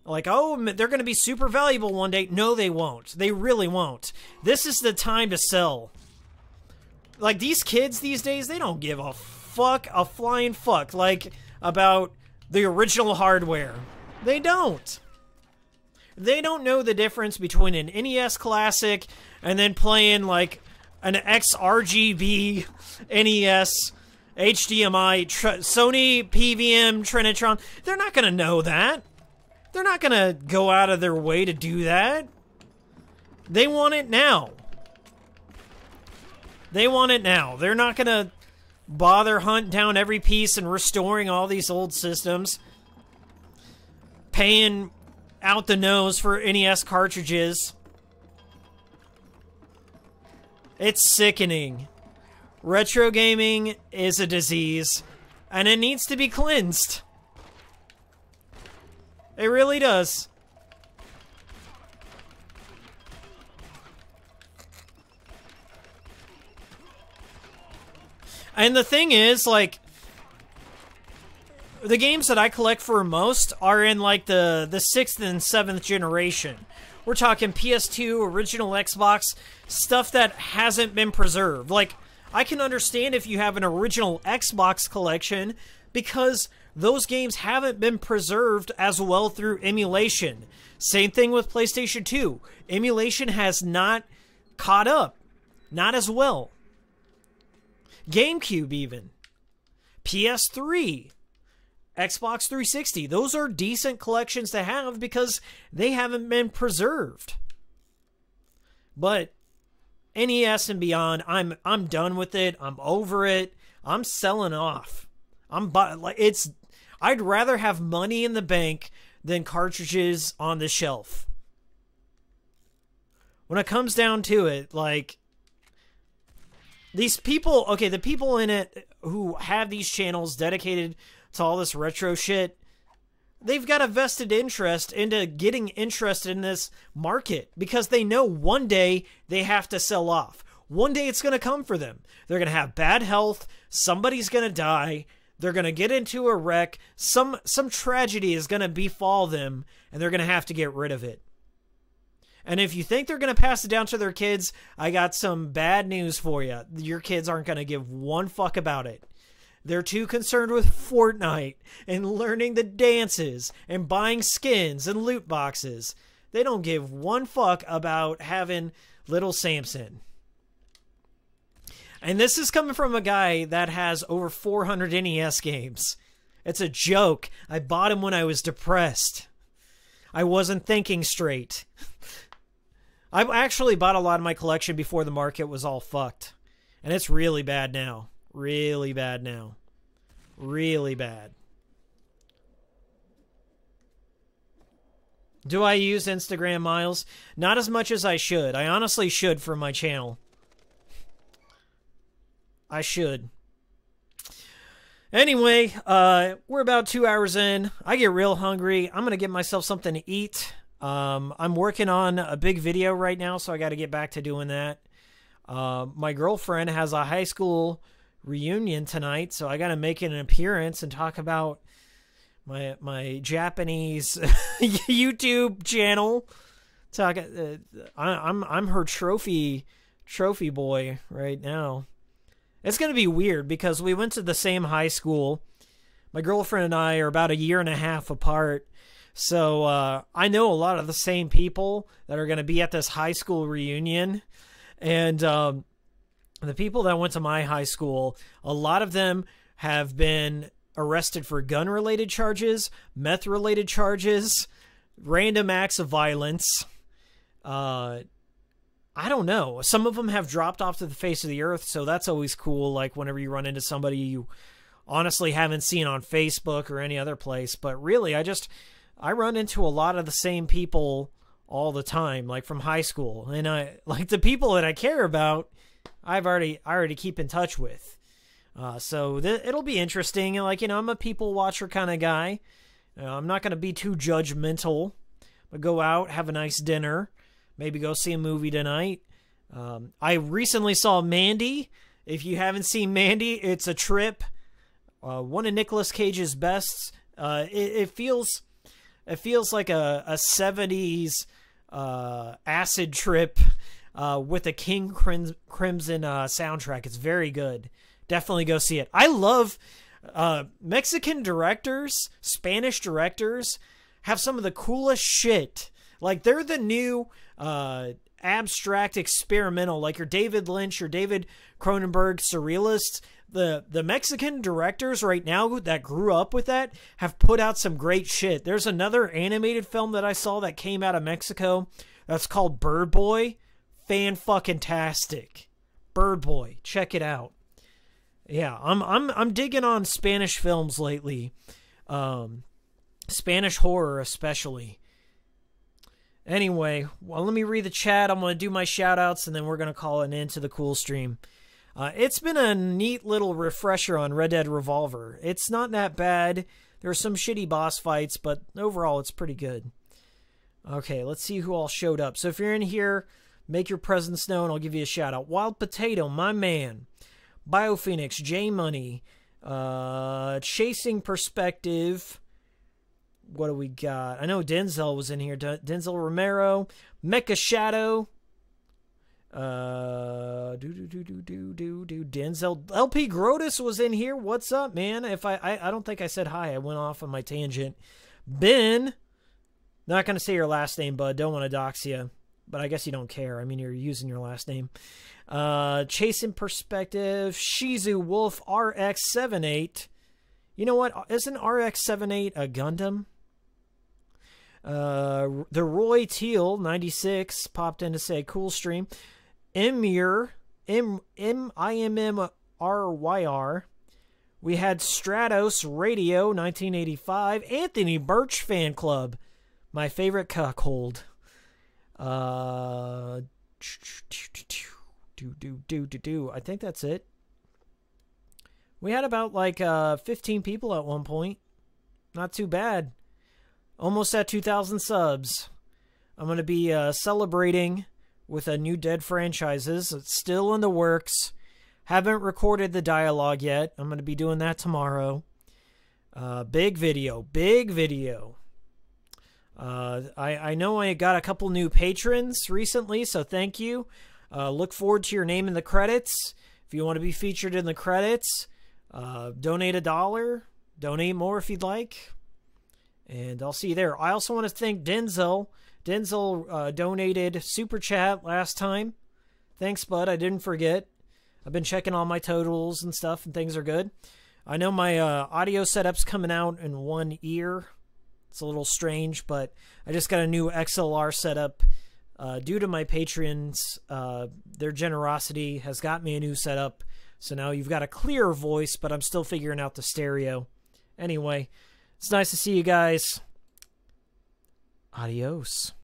Like, oh, they're going to be super valuable one day. No, they won't. They really won't. This is the time to sell. Like, these kids these days, they don't give a flying fuck, like, about the original hardware. They don't. They don't know the difference between an NES Classic and then playing, like, an XRGB NES HDMI, Sony PVM Trinitron. They're not going to know that. They're not going to go out of their way to do that. They want it now. They want it now. They're not going to bother hunting down every piece and restoring all these old systems. Paying out the nose for NES cartridges. It's sickening. Retro gaming is a disease, and it needs to be cleansed. It really does. And the thing is, like, the games that I collect for most are in, like, the 6th and 7th generation. We're talking PS2, original Xbox, stuff that hasn't been preserved. Like, I can understand if you have an original Xbox collection because those games haven't been preserved as well through emulation. Same thing with PlayStation 2. Emulation has not caught up. Not as well. GameCube even. PS3. Xbox 360. Those are decent collections to have because they haven't been preserved. But NES and beyond, I'm done with it. I'm over it. I'm selling off. I'd rather have money in the bank than cartridges on the shelf. When it comes down to it, like, these people, okay, the people in it who have these channels dedicated to all this retro shit, they've got a vested interest into getting interested in this market because they know one day they have to sell off. One day it's going to come for them. They're going to have bad health. Somebody's going to die. They're going to get into a wreck. Some tragedy is going to befall them, and they're going to have to get rid of it. And if you think they're going to pass it down to their kids, I got some bad news for you. Your kids aren't going to give one fuck about it. They're too concerned with Fortnite and learning the dances and buying skins and loot boxes. They don't give one fuck about having little Samson. And this is coming from a guy that has over 400 NES games. It's a joke. I bought him when I was depressed. I wasn't thinking straight. I actually bought a lot of my collection before the market was all fucked. And it's really bad now. Really bad now. Really bad. Do I use Instagram, Miles? Not as much as I should. I honestly should for my channel. I should. Anyway, we're about 2 hours in. I get real hungry. I'm going to get myself something to eat. I'm working on a big video right now, so I got to get back to doing that. My girlfriend has a high school reunion tonight, so I got to make an appearance and talk about my Japanese YouTube channel. I'm her trophy boy right now. It's going to be weird because we went to the same high school. My girlfriend and I are about 1.5 years apart. So I know a lot of the same people that are going to be at this high school reunion. And the people that went to my high school, a lot of them have been arrested for gun-related charges, meth-related charges, random acts of violence. I don't know. Some of them have dropped off to the face of the earth, so that's always cool, like whenever you run into somebody you honestly haven't seen on Facebook or any other place. But really, I run into a lot of the same people all the time, like from high school. And like the people that I care about, I already keep in touch with. So it'll be interesting. Like, I'm a people watcher kind of guy. I'm not going to be too judgmental, but go out, have a nice dinner. Maybe go see a movie tonight. I recently saw Mandy. If you haven't seen Mandy, it's a trip. One of Nicolas Cage's best. It feels like a 70s acid trip with a King Crimson soundtrack. It's very good. Definitely go see it. I love Mexican directors, Spanish directors have some of the coolest shit. Like, they're the new abstract experimental, like your David Lynch, your David Cronenberg surrealists. The Mexican directors right now that grew up with that have put out some great shit. There's another animated film that I saw that came out of Mexico that's called Bird Boy. Fan-fucking-tastic. Bird Boy. Check it out. Yeah, I'm digging on Spanish films lately. Spanish horror especially. Anyway, well, let me read the chat. I'm going to do my shout-outs, and then we're going to call an end to the cool stream. It's been a neat little refresher on Red Dead Revolver. It's not that bad. There are some shitty boss fights, but overall, it's pretty good. Okay, let's see who all showed up. So if you're in here, make your presence known. I'll give you a shout-out. Wild Potato, my man. BioPhoenix, J-Money. Chasing Perspective. What do we got? I know Denzel was in here. Denzel Romero, Mecha Shadow, Denzel LP Grotus was in here. What's up, man? If I don't think I said hi. I went off on my tangent. Ben, not gonna say your last name, bud. Don't want to dox you, but I guess you don't care. I mean, you're using your last name. Chasing Perspective, Shizu Wolf, RX78. You know what? Isn't RX78 a Gundam? The Roy Teal 96 popped in to say cool stream. Imir MIMMRYR. We had Stratos Radio 1985. Anthony Birch Fan Club, my favorite cuckold. I think that's it. We had about like 15 people at one point. Not too bad. Almost at 2,000 subs. I'm going to be celebrating with a new Dead franchises. It's still in the works. Haven't recorded the dialogue yet. I'm going to be doing that tomorrow. Big video. Big video. I know I got a couple new patrons recently, so thank you. Look forward to your name in the credits. If you want to be featured in the credits, donate $1. Donate more if you'd like. And I'll see you there. I also want to thank Denzel. Denzel donated Super Chat last time. Thanks, bud. I didn't forget. I've been checking all my totals and stuff, and things are good. I know my audio setup's coming out in one ear. It's a little strange, but I just got a new XLR setup. Due to my patrons, their generosity has got me a new setup. So now you've got a clearer voice, but I'm still figuring out the stereo. Anyway, it's nice to see you guys. Adios.